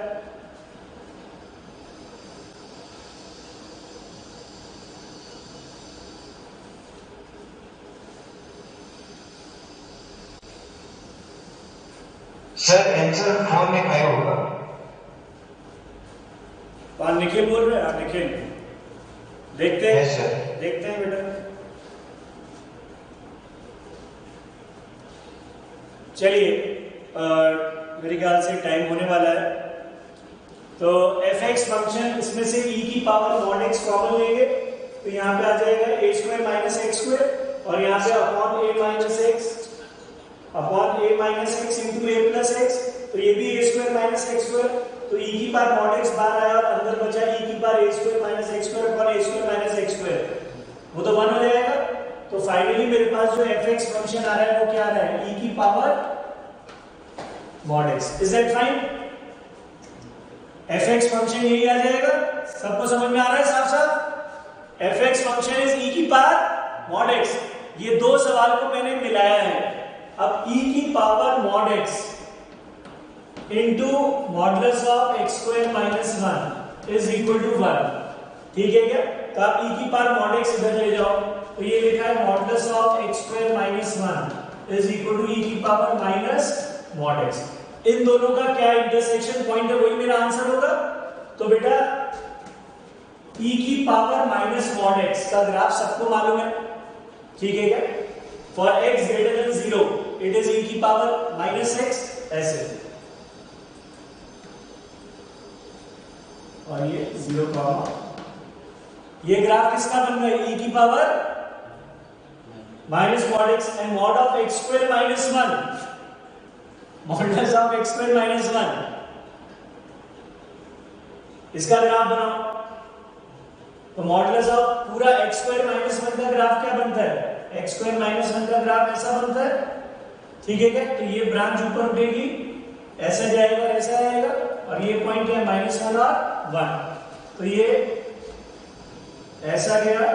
सर आंसर 4 में 5 होगा। और निखिल बोल रहे हैं? निखिल देखते हैं। Yes, sir. देखते हैं बेटा। चलिए मेरे ख्याल से टाइम होने वाला है। तो fx फंक्शन इसमें से e की पावर mod x कॉमन लेंगे तो यहाँ पे आ जाएगा a square minus x square और यहाँ पे upon a minus x into a plus x. तो ये भी a square minus x square. तो e की पावर mod x बाहर आया और अंदर बचा e की power a square minus x square upon a square minus x square. वो तो 1 हो जाएगा। तो फाइनली मेरे पास जो fx फंक्शन आ रहा है वो क्या आ रहा है? e की power mod x। Is that fine? fx function यही आ जाएगा। सबको समझ में आ रहा है साफ साफ? fx फंक्शन इज e की पावर mod x। ये दो सवाल को मैंने मिलाया है। अब e की power mod x into modulus of x square minus 1 is equal to 1। ठीक है क्या? तो आप e की पावर mod x इधर ले जाओ तो ये लिखा है modulus of x square minus 1 is equal to e की पावर माइनस mod x। इन दोनों का क्या इंटरसेक्शन पॉइंट है वही मेरा आंसर होगा। तो बेटा e की पावर माइनस mod x का ग्राफ सबको मालूम है। ठीक है क्या? For x greater than 0 it is e की पावर माइनस x ऐसे। और ये 0 कॉमा ये ग्राफ किसका बन रहा है? e की power minus mod x and mod of x square minus 1 modulus of x square minus 1 इसका ग्राफ बनाओ। तो मॉडुलस ऑफ पूरा x स्क्वायर माइनस 1 का ग्राफ क्या बनता है? x स्क्वायर माइनस 1 का ग्राफ ऐसा बनता है। ठीक है क्या? तो ये ब्रांच ऊपर उठेगी ऐसा जाएगा और ऐसा आएगा और ये पॉइंट है माइनस 1 और 1। तो ये ऐसा गया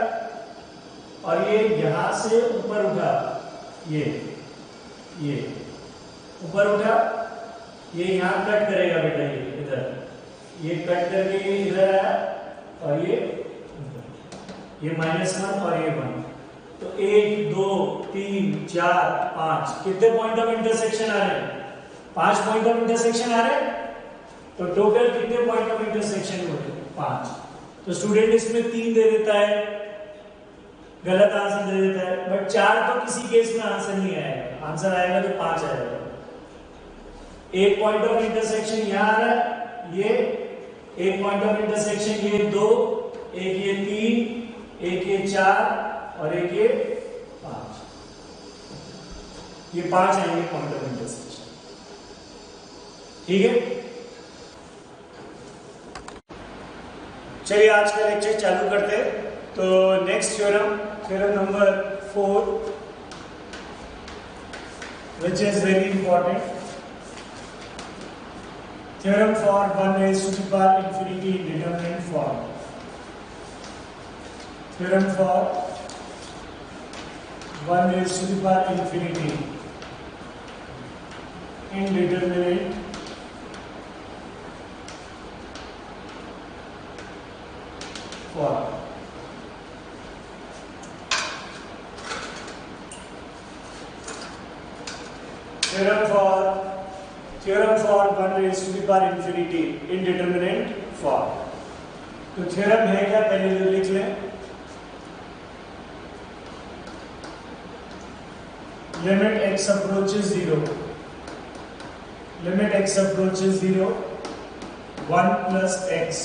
और ये यहां से ऊपर उठा। ये ऊपर उठा। ये यहां कट करेगा बेटा। ये इधर ये कट करके ये इधर आया और ये माइनस 1 और ये 1। तो 1 2 3 4 5 कितने पॉइंट ऑफ इंटरसेक्शन आ रहे हैं? 5 पॉइंट ऑफ इंटरसेक्शन आ रहे हैं। तो टोटल कितने पॉइंट ऑफ इंटरसेक्शन होते हैं? 5। तो स्टूडेंट इसमें 3 दे देता है, गलत आंसर दे देता है। बट 4 तो किसी केस में आंसर नहीं आएगा। आंसर आएगा तो 5 आएगा। एक पॉइंट ऑफ इंटरसेक्शन यहां आ रहा है, ये एक पॉइंट ऑफ इंटरसेक्शन ये 2, एक ये 3, एक ये 4 और एक ये 5। ये 5 आएंगे पॉइंट ऑफ इंटरसेक्शन। ठीक है? चलिए आज का लेक्चर चालू करते हैं। तो next theorem number 4 which is very important. Theorem for 1 raised to the power infinity in determinant form. Theorem for 1 raised to the power infinity in determinant form. Theorem for 1 raised to the power infinity indeterminate form. तो theorem है क्या? पहले लिख लें। Limit x approaches 0, limit x approaches 0, 1 plus x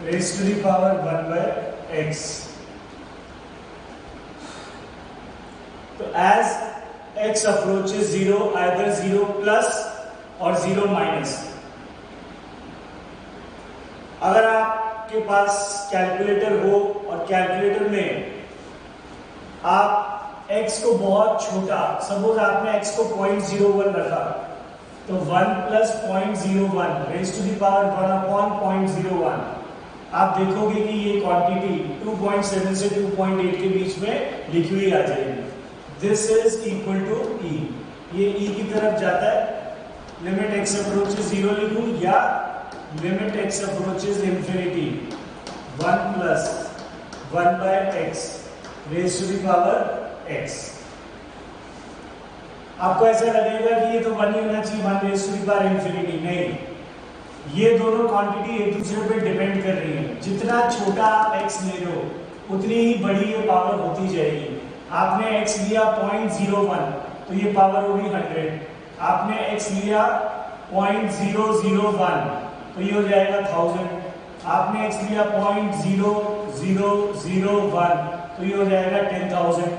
raised to the power 1 by x. तो as x approaches 0, either 0 plus or 0 minus. अगर आपके पास calculator हो और कैलकुलेटर में आप x को बहुत छोटा, सपोज आपने x को 0.01 रखा, तो 1 plus 0.01 raise to the power 1 upon 0.01, आप देखोगे कि ये क्वांटिटी 2.7 से 2.8 के बीच में लिखी हुई आ जाएगी। This is equal to e, ये e की तरफ जाता है, लिमिट x अप्रोचेस 0 लिखूं या limit x approaches infinity 1 plus 1 by x raise to the power x। आपको ऐसा लगेगा कि ये तो 1 ही होना चाहिए, 1 raise to the power infinity, नहीं, ये दोनों क्वांटिटी एक दूसरे पे डिपेंड कर रही है। जितना छोटा आप x ले रहे हो उतनी ही बड़ी ये पावर होती जाएगी। आपने x लिया 0.01 तो ये पावर होगी 100, आपने x लिया 0.001 तो ये हो जाएगा 1000, आपने x लिया 0.0001 तो ये हो जाएगा 10,000।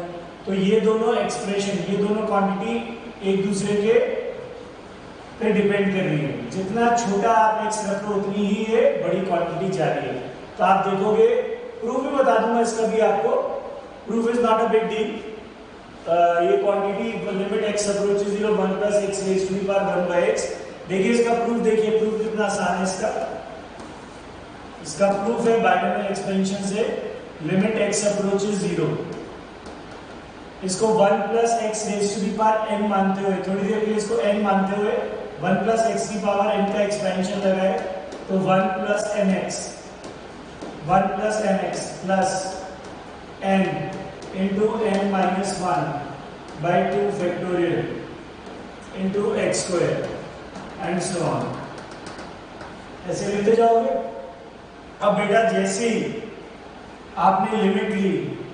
तो ये दोनों एक्सप्रेशन, ये दोनों क्वांटिटी एक दूसरे के पे डिपेंड कर रही है। जितना छोटा आप x रख लो उतनी ही ये बड़ी क्वांटिटी जा रही है। तो आप देखोगे, प्रूफ भी बता दूंगा इसका भी आपको, proof is not a big deal. ये quantity limit x approaches 0 1 plus x raise to the power 1 by x। देखिए इसका प्रूफ, देखिए प्रूफ कितना आसान है इसका प्रूफ है बाइनोमियल एक्सपेंशन से, लिमिट x अप्रोचेस 0, इसको 1 plus x raise to the power n मानते हुए, थोड़ी देर के लिए इसको n मानते हुए 1 प्लस x की पावर n का एक्सपेंशन लगाए तो 1 plus mx plus n into n minus 1 by 2 factorial into x square and so on, ऐसे लिखते जाओगे। अब बेटा जैसे ही आपने लिमिट ली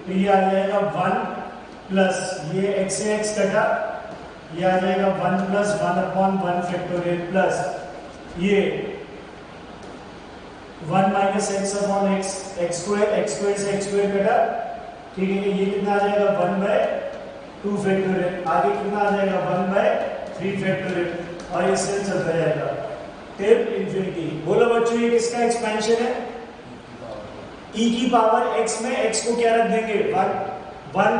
तो ये आ जाएगा 1 प्लस ये x से x कटा, ये आ जाएगा 1 प्लस 1 अपॉन 1 फैक्टोरियल प्लस ये 1 minus x upon x square से x स्क्वायर कटा, ठीक है। ये कितना आ जाएगा 1 बाय 2 फैक्टोरियल, आगे कितना आ जाएगा 1 बाय 3 फैक्टोरियल, और इससे चलता जाएगा टिल इंफिनिटी। बोलो बच्चों ये किसका एक्सपेंशन है? e की पावर x में x को क्या रख देंगे 1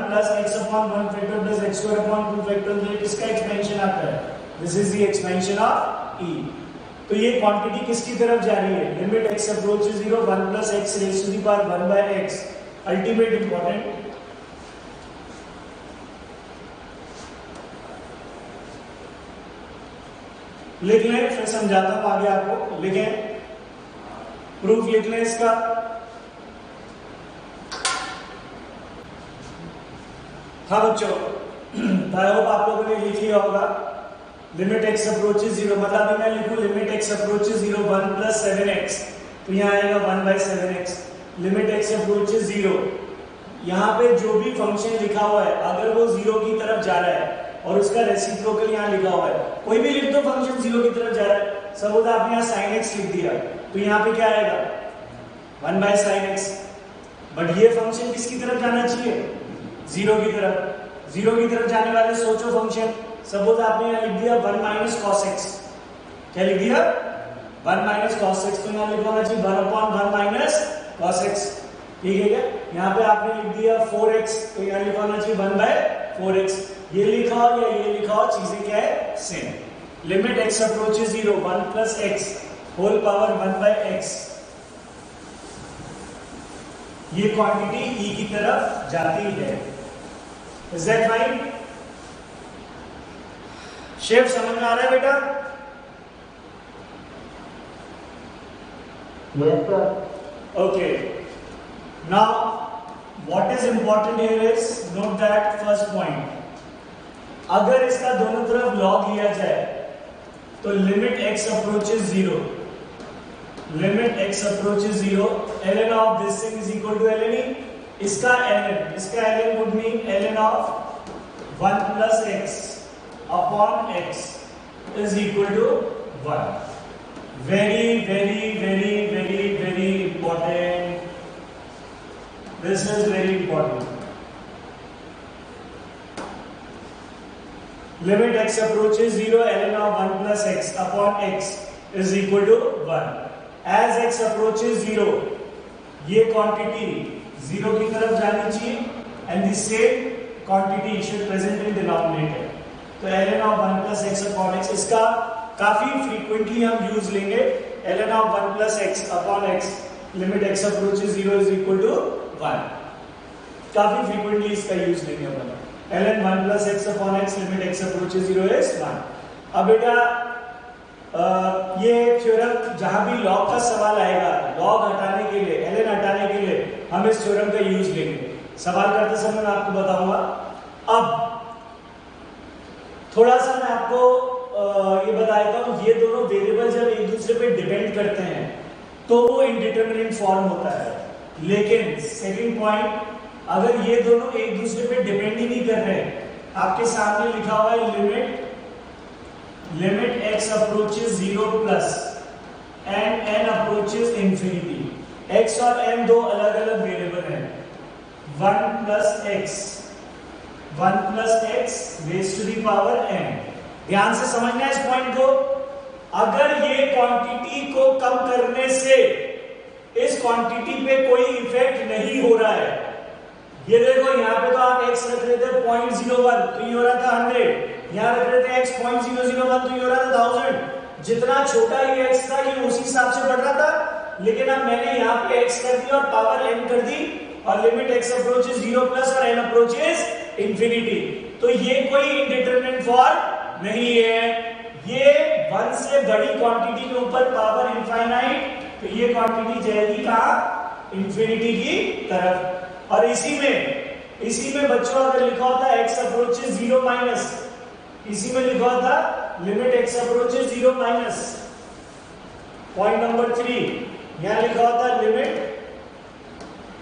plus x upon 1 factorial plus x square upon 2 factorial, ये किसका एक्सपेंशन आता है? This is the expansion of e। तो ये क्वांटिटी किसकी तरफ जा रही है? Limit x approaches 0 1 plus x raise to the power 1 by x। Ultimate important, लिख लें, फिर समझाता हूं आगे आपको। लिखें, प्रूफ लिख लें इसका। हाँ बच्चों, आई होप आप लोगों ने लिख लिया होगा। लिमिट x अप्रोचेस 0, मतलब अभी मैं लिखूं limit x approaches 0 1 plus 7x, तो यहाँ आएगा 1 by 7x। Limit x approaches 0, यहाँ पे जो भी फंक्शन लिखा हुआ है अगर वो 0 की तरफ जा रहा है और उसका रेसिप्रोकल यहाँ लिखा हुआ है, कोई भी लिख दो फंक्शन 0 की तरफ जा रहा है, सपोज आपने यहाँ sin x लिख दिया तो यहाँ पे क्या आएगा 1 बाई sin x। बट ये फंक्शन किसकी तरफ जाना चाहिए? 0 की तरफ। 0 की तरफ जाने वाले सोचो फंक्शन, सपोज आपने यहाँ लिख दिया 1 माइनस कॉस एक्स, क्या लिख दिया 1 माइनस कॉस एक्स, तो यहाँ लिखना चाहिए 1 अपॉन 1 माइनस कॉस एक्स, ठीक है क्या। यहाँ पे आपने लिख दिया 4x, तो यहाँ लिखना चाहिए 1 बाय 4x। ये लिखा हो या ये लिखा हो, चीजें क्या है same. Limit x approaches 0 1 plus x whole power 1 by x, ये क्वांटिटी e की तरफ जाती है। Is that fine? शेप समझ में आ रहा है बेटा? Yes sir. Okay. Now, what is important here is note that first point. अगर इसका दोनों तरफ log लिया जाए तो limit x approaches 0, limit x approaches 0, ln of this thing is equal to ln e, इसका ln would mean ln of 1 plus x upon x is equal to 1. Very, very, very, very, very important. This is very important. Limit x approaches 0, ln of 1 plus x upon x is equal to 1. As x approaches 0, ये quantity 0 की तरफ जानी चाहिए and the same quantity should present in denominator. तो ln of 1 plus x upon x इसका काफी frequently हम use लेंगे. ln of 1 plus x upon x limit x approaches 0 is equal to 1. काफी frequently इसका यूज लेंगे अपन. ln 1 plus x upon x limit x approaches 0 is 1. अब बेटा ये थ्योरम जहां भी लॉग का सवाल आएगा, लॉग हटाने के लिए, ln हटाने के लिए हम इस थ्योरम का यूज लेंगे. सवाल करते समय मैं आपको बताऊंगा. अब थोड़ा सा मैं आपको ये बता देता हूं, ये दोनों वेरिएबल जब एक दूसरे पे डिपेंड करते हैं तो वो इंडिटरमिनेट फॉर्म होता है. लेकिन सेकंड पॉइंट, अगर ये दोनों एक दूसरे पे डिपेंड ही नहीं कर रहे, आपके सामने लिखा हुआ है limit x approaches 0 plus and n approaches infinity. x और n दो अलग अलग वेरिएबल हैं. 1 plus x raised to the power n. ध्यान से समझना है इस पॉइंट को. अगर ये क्वांटिटी को कम करने से इस क्वांटिटी पे कोई इफेक्ट नहीं हो रहा है. ये देखो यहाँ पे तो आप x रख रहे थे 0.01 तो ये हो रहा था 100. यहाँ रख रहे थे x 0.001 तो ये हो रहा था 1000. जितना छोटा ये x था ये उसी हिसाब से बढ़ रहा था. लेकिन अब मैंने यहाँ पे x कर दिया और पावर n कर दी और लिमिट x अप्रोचेस 0 प्लस और n अप्रोचेस इंफिनिटी. तो ये कोई इंडिटरमिनेट फॉर्म नहीं है. ये 1 से बड़ी क्वांटिटी के ऊपर पावर इनफाइनाइट, तो ये क्वांटिटी जाएगी कहां? इंफिनिटी की तरफ. और इसी में बच्चों अगर लिखा होता x अप्रोचेस 0 माइनस, इसी में लिखा होता limit x approaches 0 minus. Point number 3 यहां लिखा होता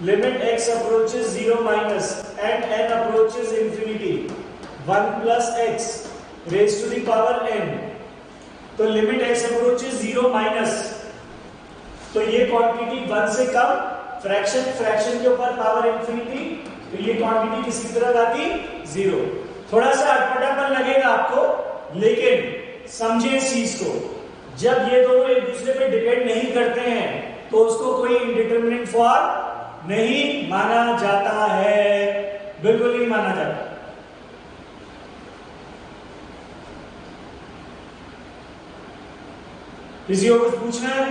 limit x approaches 0 minus and n approaches infinity 1 plus x raised to the power n. तो लिमिट x अप्रोचेस 0 माइनस, तो ये क्वांटिटी 1 से कम, फ्रैक्शन के ऊपर पावर इंफिनिटी, तो ये क्वांटिटी किसी तरह आती 0. थोड़ा सा अटपटापन लगेगा आपको, लेकिन समझे इस चीज को. जब ये दोनों एक दूसरे पे डिपेंड नहीं करते हैं तो उसको कोई इंडिटरमिनेट फॉर्म नहीं माना जाता है. बिल्कुल नहीं माना जाता. किसी को कुछ पूछना है?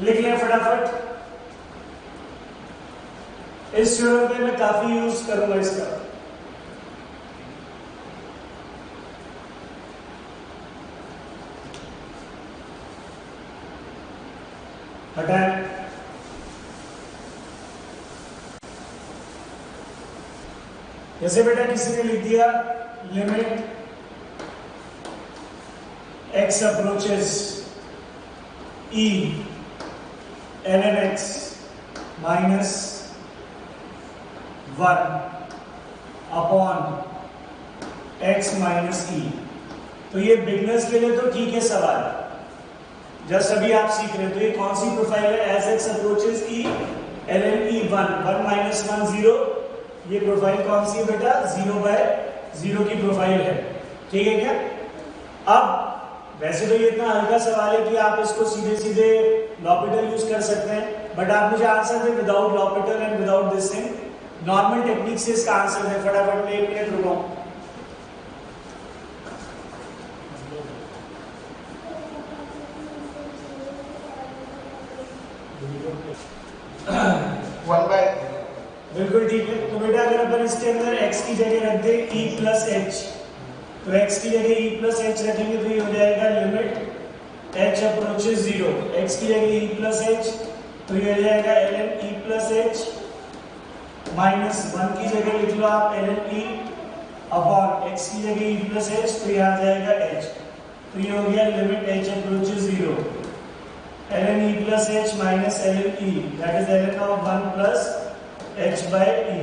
लिख लें फटाफट. इस थ्योरम पे मैं काफी यूज करूंगा इसका. हटाएं. जैसे बेटा किसी ने लिख दिया limit x approaches e ln x minus 1 upon x minus e. तो ये बिगनर्स के लिए तो ठीक है सवाल, जस्ट अभी आप सीख रहे. तो ये कौन सी प्रोफाइल है? As x approaches e ln e 1 minus 1 0. ये प्रोफाइल कौन सी है बेटा? 0/0 की प्रोफाइल है. ठीक है क्या? अब वैसे तो ये इतना हल्का सवाल है कि आप इसको सीधे लॉपिटल यूज कर सकते हैं, बट आप मुझे आंसर दें without L'Hôpital and without this thing. Normal technique से इसका आंसर दें फटाफट में. 1 मिनट रुको. बिल्कुल ठीक है. तो बेटा अगर अपन इसके अंदर x की जगह रख दे e प्लस एच, तो x की जगह e प्लस एच रखेंगे तो ये हो जाएगा लिमिट h अप्रोचेस 0. x की जगह e प्लस एच तो ये हो जाएगा ln e plus h minus 1 की जगह लिख लो आप ln e अपॉन x की जगह e प्लस एच तो ये आ जाएगा h. तो ये हो गया limit h approaches 0 ln e plus h minus ln e, that is ln of 1 plus h by e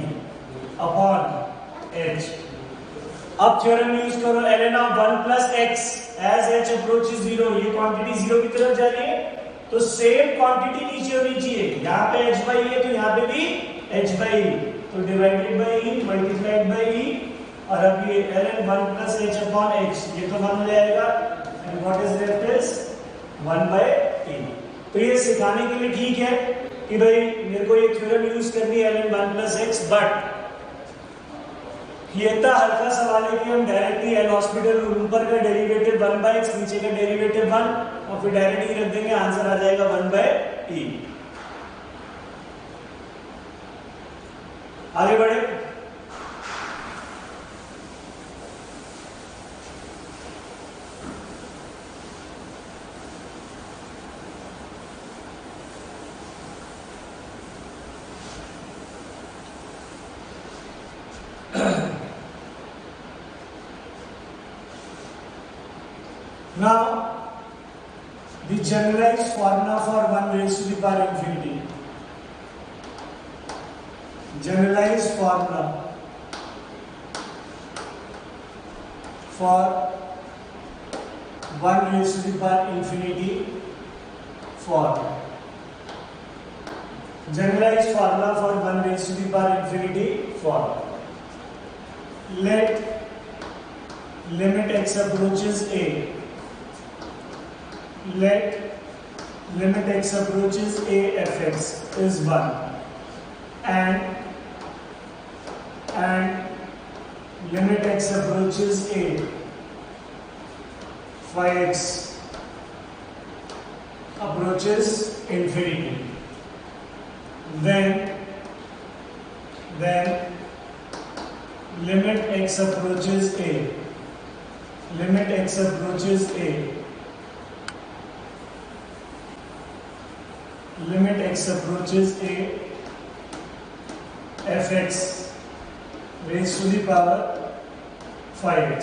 upon h. अब थ्योरम यूज करो ln of 1 plus x as h approaches 0. ये क्वांटिटी 0 की तरफ जा रही है तो सेम क्वांटिटी नीचे होनी चाहिए. यहाँ पे h बाई है तो यहाँ पे भी h बाई e, तो divided by e multiplied by e. और अब ये ln 1 plus h upon h, ये तो 1 हो जाएगा and what is left is 1/e. तो ये सिखाने के लिए ठीक है, कि भाई मेरे को ये थ्योरम यूज करनी है ln 1 plus x, बट ये इतना हल्का सवाल है कि हम डायरेक्टली एल हॉस्पिटल ऊपर का डेरिवेटिव 1 बाय x, नीचे का डेरिवेटिव 1 और फिर डायरेक्ट ही रख देंगे, आंसर आ जाएगा 1 बाय e। आगे बढ़े। Now, the generalized formula for 1 raised to the power infinity. Generalized formula for 1 raised to the power infinity for generalized formula for 1 raised to the power infinity for let limit x approaches a, let limit x approaches a fx is 1 and limit x approaches a phi x approaches infinity, then limit x approaches a, limit x approaches a, limit x approaches a fx raised to the power phi x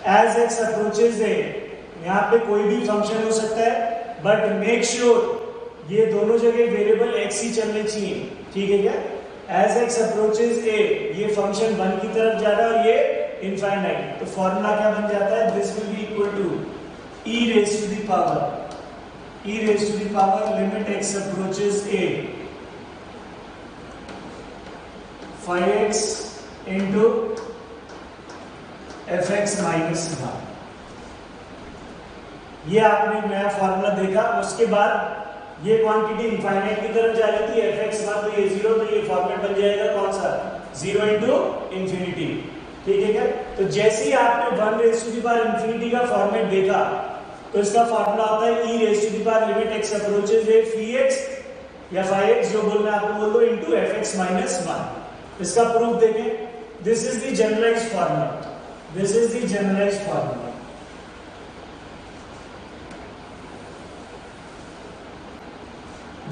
as x approaches a। यहाँ पे कोई भी function हो सकता है, but make sure ये दोनों जगह वेरिएबल x ही चलने चाहिए, ठीक है क्या? as x approaches a, ये फंक्शन 1 की तरफ जा रहा है और ये इनफाइनाइट, तो फॉर्मूला क्या बन जाता है? This will be equal to e raised to the power, e raised to the power limit x approaches a phi x into fx minus 1। ये आपने नया फॉर्मूला देखा, उसके बाद ये क्वांटिटी इनफाइनाइट की तरफ जा रही थी fx 1, तो ये 0, तो ये फॉर्मेट बन जाएगा कौन सा? 0 into infinity, ठीक है क्या? तो जैसे ही आपने 1 raised to the power infinity का फॉर्मेट देखा, तो इसका फॉर्मूला होता है e raised to the power limit x approaches a phi x या phi x, जो बोलना है आपको बोल दो, into fx minus 1। इसका प्रूफ देखें। This is the generalised formula, this is the generalised formula.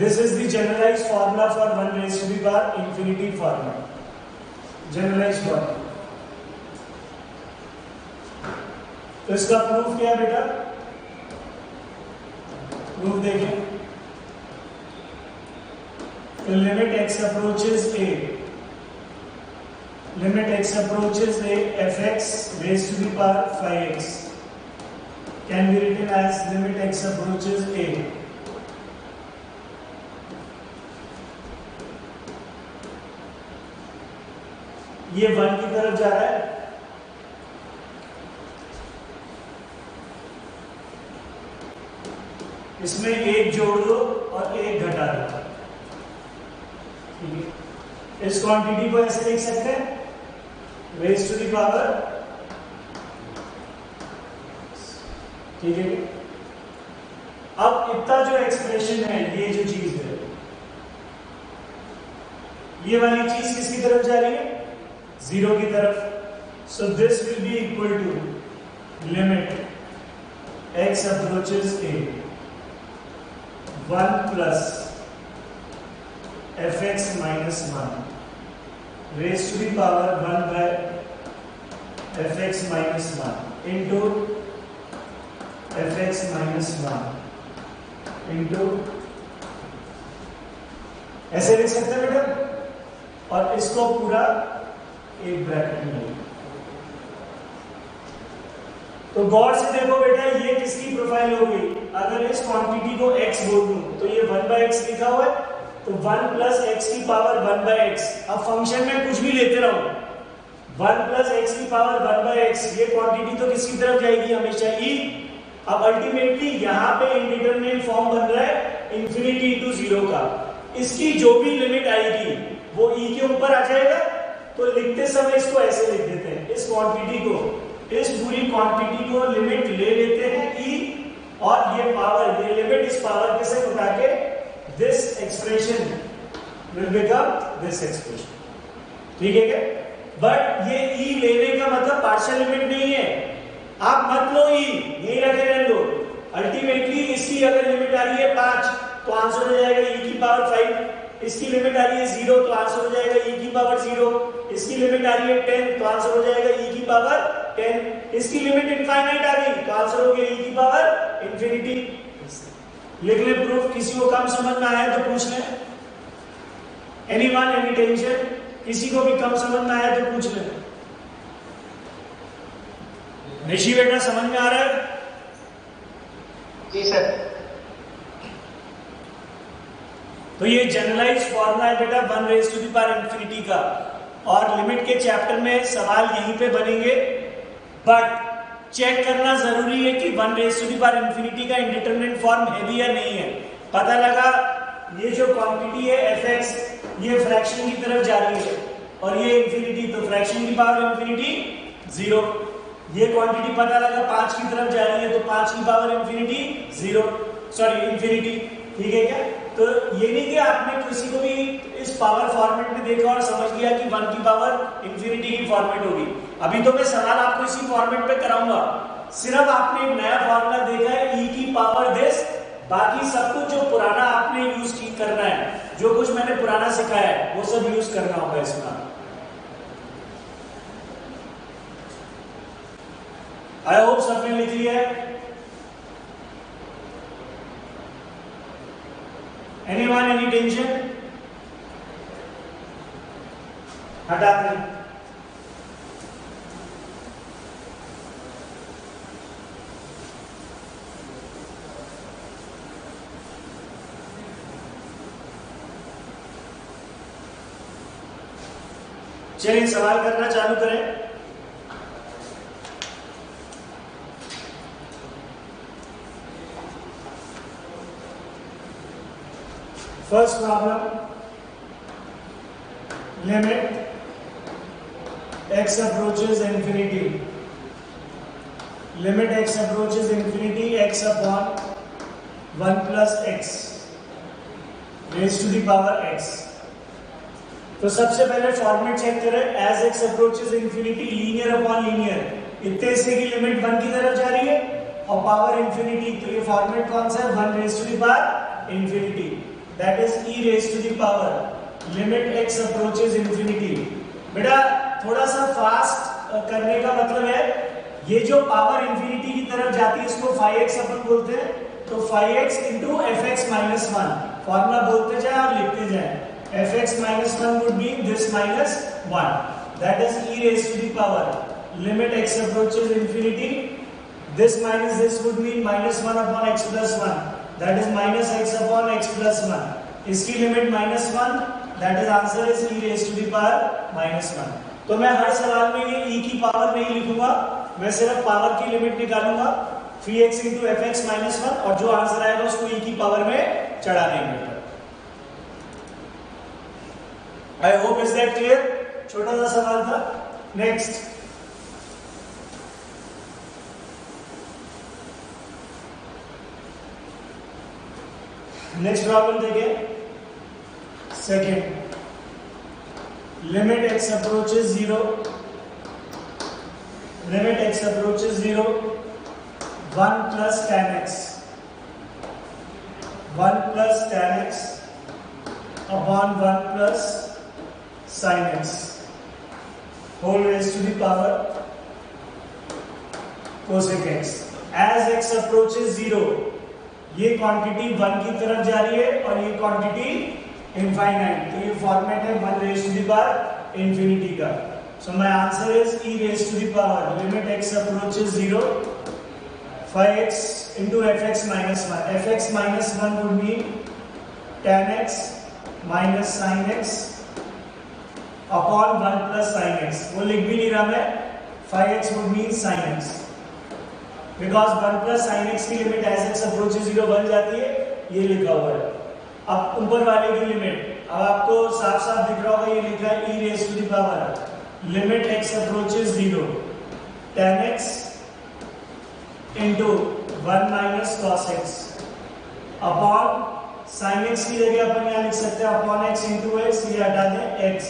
This is the generalized formula for 1 raised to the power infinity formula, generalized formula। तो इसका प्रूफ क्या है बेटा? प्रूफ देखें, तो limit x approaches a, limit x approaches a fx raised to the power phi x can be written as limit x approaches a ये 1 की तरफ जा रहा है, इसमें एक जोड़ दो और एक घटा दो, ठीक है? इस क्वांटिटी को ऐसे लिख सकते हैं, रेज टू द पावर, ठीक है? अब इतना जो एक्सप्रेशन है, ये जो चीज है, ये वाली चीज किसकी तरफ जा रही है? 0 की तरफ। So this will be equal to limit x approaches a 1 plus fx minus 1 raised to the power 1 by fx minus 1 into fx minus 1 into, ऐसे लिख सकते हैं बेटा, और इसको पूरा एक ब्रैकेट में लिख। तो गौर से देखो बेटा, ये किसकी प्रोफाइल होगी? अगर इस क्वांटिटी को x बोल दूं तो ये 1 by x लिखा हुआ है, तो 1 plus x की पावर 1 by x। अब फंक्शन में कुछ भी लेते रहो, 1 plus x की पावर 1 by x, ये क्वांटिटी तो किसकी तरफ जाएगी? हमेशा e। अब अल्टीमेटली यहाँ पे इंडिटरमिनेट फॉर्म बन रहा है इंफिनिटी टू 0 का, इसकी जो भी लिमिट आएगी वो e के ऊपर आ जाएगा। तो लिखते समय इसको ऐसे लिख देते हैं, इस क्वांटिटी को, इस पूरी क्वांटिटी को लिमिट ले लेते हैं e, और ये पावर, ये लिमिट इस पावर के से उठा के this expression will become this expression. ठीक है क्या? बट ये e लेने का मतलब पार्शियल लिमिट नहीं है, आप मत लो e, यही रखे रहने दो। अल्टीमेटली इसकी अगर लिमिट आ रही है 5 तो आंसर हो जाएगा e की पावर 5, इसकी लिमिट आ रही है 0 तो आंसर हो जाएगा e की पावर 0, इसकी लिमिट आ रही है 10 तो आंसर हो जाएगा e की पावर 10, इसकी लिमिट इनफाइनाइट आ गई तो आंसर हो गया e की पावर इंफिनिटी। लिख ले प्रूफ, किसी को कम समझ में आया तो पूछ ले। Anyone, any tension? किसी को भी कम समझ में आया तो पूछ ले। निशी बेटा समझ में आ रहा है? जी सर। तो ये जनरलाइज फॉर्मूला है बेटा 1 raise to the power infinity का, और लिमिट के चैप्टर में सवाल यहीं पे बनेंगे। बट चेक करना जरूरी है कि 1 raise to the power infinity का इंडिटरमिनेट फॉर्म है भी या नहीं है। पता लगा ये जो क्वांटिटी है fx, ये फ्रैक्शन की तरफ जा रही है और ये इंफिनिटी, तो फ्रैक्शन की पावर इंफिनिटी 0। ये क्वांटिटी पता लगा 5 की तरफ जा रही है तो 5 की पावर इंफिनिटी 0, सॉरी इंफिनिटी। ठीक है क्या? तो ये नहीं कि आपने किसी को भी इस पावर फॉर्मेट में देखा और समझ लिया कि 1 की पावर इंफिनिटी की फॉर्मेट होगी। अभी तो मैं सवाल आपको इसी फॉर्मेट पे कराऊंगा, सिर्फ आपने एक नया फॉर्मूला देखा है e की पावर दिस, बाकी सब कुछ जो पुराना आपने यूज करना है, जो कुछ मैंने पुराना सिखाया है वो सब यूज करना होगा इसमें। आई होप सबने लिख लिया है। Anyone, any tension? हटाते हैं। चलिए सवाल करना चालू करें। First problem, limit x approaches infinity, limit x approaches infinity x upon 1 plus x raised to the power x। तो सबसे पहले फॉर्मेट चेक करें, as x approaches infinity linear upon linear, इतने से की लिमिट 1 की तरफ जा रही है और पावर इंफिनिटी, तो ये फॉर्मेट कौन सा है? 1 raised to the power infinity, that is e raised to the power limit x approaches infinity। बेटा थोड़ा सा फास्ट करने का मतलब है, ये जो पावर इंफिनिटी की तरफ जाती है इसको 5x अपन बोलते हैं, तो 5x into fx minus 1 formula बोलते जाए और लिखते जाए। fx minus 1 would be this minus 1, that is e raised to the power limit x approaches infinity, this minus this would mean minus 1 upon x plus 1, that is minus x upon x plus 1, इसकी limit -1, that is answer is e raised to the power -1। तो मैं हर सवाल में ये e की power नहीं लिखूंगा, मैं सिर्फ पावर की लिमिट निकालूंगा 3x into fx minus 1, और जो आंसर आएगा उसको e की पावर में चढ़ा देंगे। I hope is that clear? छोटा सा सवाल था। नेक्स्ट, नेक्स्ट प्रॉब्लम देखिए। Second, limit x approaches 0, limit x approaches 0, 1 plus tan x, 1 plus tan x upon 1 plus sin x whole raised to the power cosec x। as x approaches 0, ये quantity 1 की तरफ जा रही है और ये quantity infinite, तो ये फॉर्मेट है 1 raised to the power infinity का। So my answer is e raised to the power limit x approaches 0, 5x into fx minus 1, fx minus 1 would mean tan x minus sin x upon 1 plus sin x, वो लिख भी नहीं रहा मैं, 5x would mean sin x, because 1 plus sin x की limit as x approaches 0 बन जाती है, ये लिखा हुआ है। अब ऊपर वाले की लिमिट, अब आपको साफ साफ दिख रहा होगा, ये लिखा है e raise to the power limit x approaches 0 tan x into 1 minus cos x upon sine x की जगह अपन यहाँ लिख सकते हैं अपॉन एक्स इंटू एक्स, ये हटा दें एक्स,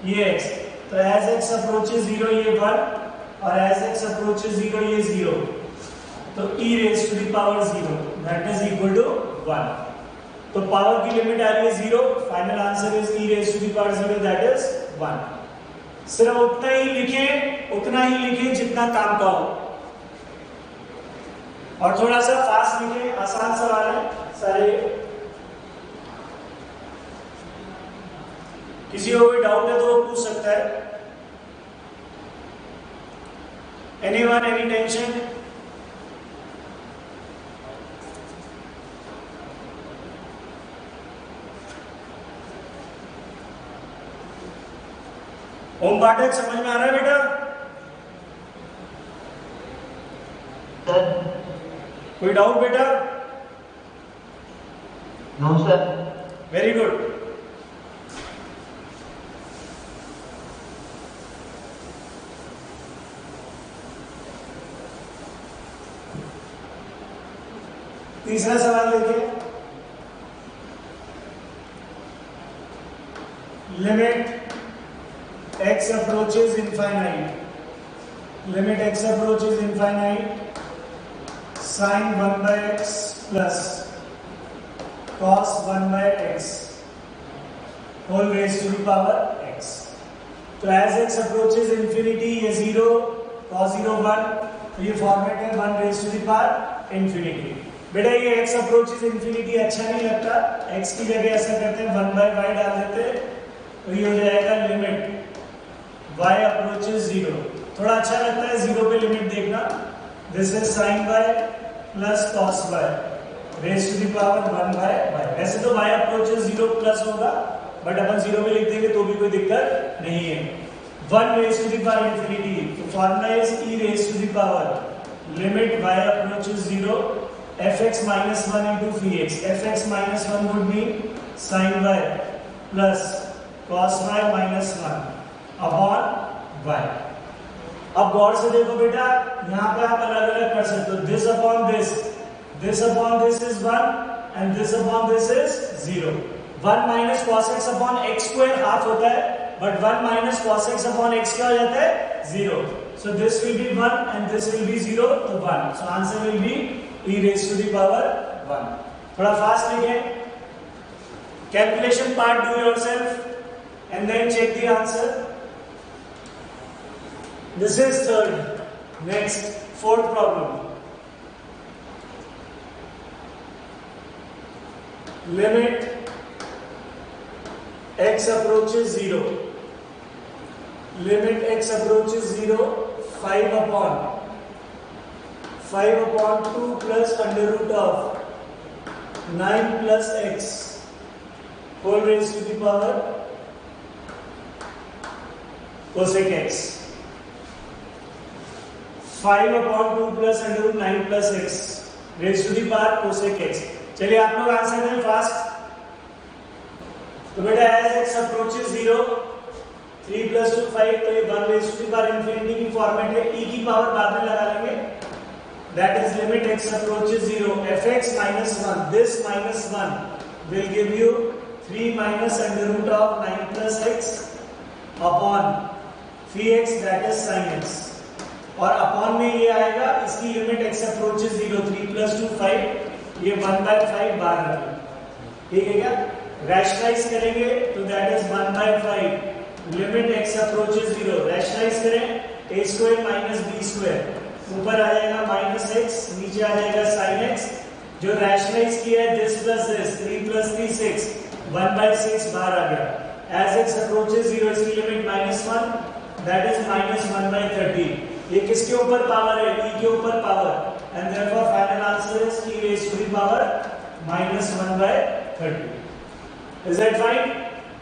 ये एक्स, तो एज एक्स अप्रोचेस 0 ये 1 और एज एक्स अप्रोचेस 0 ये 0, तो e raise to the power 0 that is equal to 1। तो पावर की लिमिट आ रही है 0, final answer is e raise to the power 0 that is 1। सिर्फ उतना ही लिखें जितना काम का हो, और थोड़ा सा फास्ट लिखें, आसान सवाल है सारे। किसी को कोई डाउट है तो वो पूछ सकता है। Anyone any tension? Om Pathak समझ में आ रहा है बेटा? सर कोई डाउट बेटा? No sir. Very good. तीसरा सवाल देखिए, लिमिट x approaches infinite, limit x approaches infinite, sin 1 by x plus cos 1 by x whole raised to the power x। तो as x approaches infinity ये 0, cos 0 1, तो ये फॉर्मेट है 1 raised to the power infinity। बेटा ये x approaches infinity अच्छा नहीं लगता, x की जगह ऐसा करते हैं 1 by y डाल देते हैं, तो ये हो जाएगा लिमिट y approaches 0। थोड़ा अच्छा लगता है 0 पे लिमिट देखना, this is sin y plus cos y raise to the power 1 by y। वैसे तो y approaches 0 प्लस होगा, बट अपन 0 पे लिख देंगे तो भी कोई दिक्कत नहीं है। 1 raise to the power infinity, तो formula is e raise to the power limit y approaches 0 fx minus 1 into px। fx minus 1 would mean sin y plus cos y minus 1 upon y। अब गौर से देखो बेटा, यहाँ पे आप अलग अलग कर सकते हो, this upon this is 1 and this upon this is 0। 1 minus cos x upon x square half होता है, but 1 minus cos x upon x क्या हो जाता है 0। So this will be 1 and this will be 0, तो 1। So answer will be e raise to the power 1। थोड़ा fast लिखें, calculation part do yourself and then check the answer. This is third. Next, fourth problem. Limit x approaches 0. Limit x approaches 0. 5 upon 2 plus under root of 9 plus x whole raised to the power cosec x। 5 upon 2 plus under root 9 plus x raised to the power cosec x। चलिए आप लोग answer दें fast. तो बेटा as x approaches 0, 3 plus 2 5, तो ये 1 raised to the power infinity की format है, e की पावर बाद में लगा लेंगे, that is limit x approaches 0 fx minus 1, this minus 1 will give you 3 minus under root of 9 plus x upon phi x that is sin x, और upon में ये आएगा, इसकी लिमिट x अप्रोचेस 0, 3 plus 2 5, ये 1 by 5 बाहर रखें, ठीक है क्या? रैशनलाइज करेंगे तो that is 1 by 5 limit x approaches 0, rationalise करें a square minus b square, ऊपर आ जाएगा माइनस x, नीचे आ जाएगा sin x, जो रैशनलाइज किया है this plus this, 3 plus 3 6, 1 by 6 बाहर आ गया। एज x अप्रोचेस 0, इसकी लिमिट -1 दैट इज -1 by 30। ये किसके ऊपर पावर है? e के ऊपर power, and therefore final answer is e raise to the power -1 by 30। Is that fine?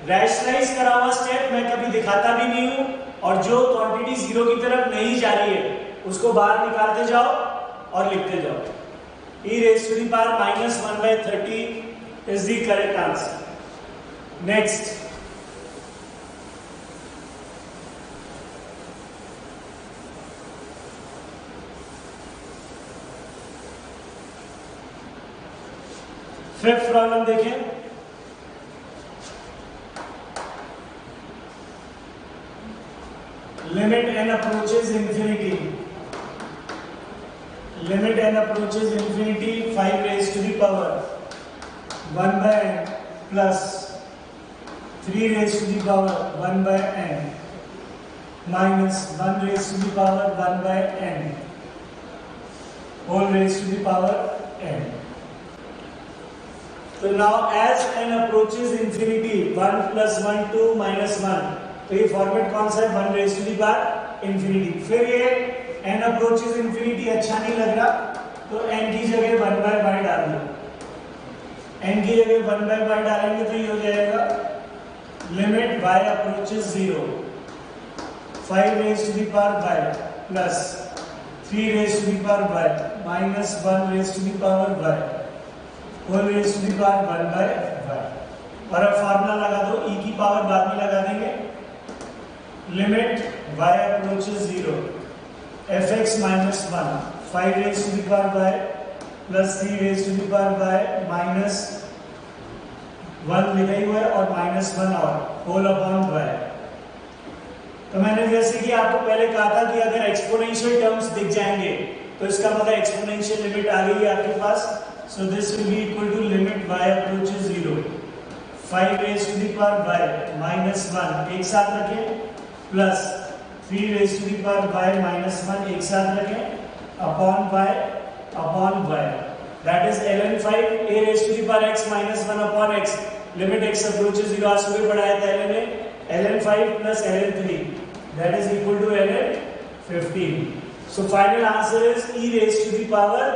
Rationalise करा हुआ स्टेप मैं कभी दिखाता भी नहीं हूं, और जो क्वांटिटी 0 की तरफ नहीं जा रही है उसको बाहर निकालते जाओ और लिखते जाओ। e raise to the power -1 by 30 is the correct answer. Next. Fifth problem देखें. Limit n approaches infinity. Limit n approaches infinity 5 raised to the power 1 by n plus 3 raised to the power 1 by n minus 1 raised to the power 1 by n whole raised to the power n. So now as n approaches infinity 1 plus 1 2 minus 1, तो ये format कौन सा है? 1 raise to the power infinity. फिर ये n approaches infinity अच्छा नहीं लग रहा, तो n की जगह 1 बाय बाय डाल दो. n की जगह 1 बाय बाय डालेंगे तो ये हो जाएगा limit y approaches 0 5 raise to the power y plus 3 raise to the power y minus 1 raise to the power y whole raise to the power 1 by y. और अब फार्मूला लगा दो. e की पावर बाद में लगा देंगे. Limit y approaches 0 fx minus 1 5 raised to the power by plus 3 raised to the power by minus 1 लिखा ही हुआ है और minus 1 और whole upon y. तो मैंने जैसे कि आपको पहले कहा था कि अगर एक्सपोनेंशियल टर्म्स दिख जाएंगे तो इसका मतलब एक्सपोनेंशियल लिमिट आ गई है आपके पास. So this will be equal to limit y approaches 0 5 raised to the power by minus 1 एक साथ रखें plus 3 raise to the power y minus 1 एक साथ रखें upon y that is ln 5 a raise to the power x minus 1 upon x limit x approaches 0 आज सुबह पढ़ाया था ln 5 plus ln 3 that is equal to ln 15. So final answer is e raise to the power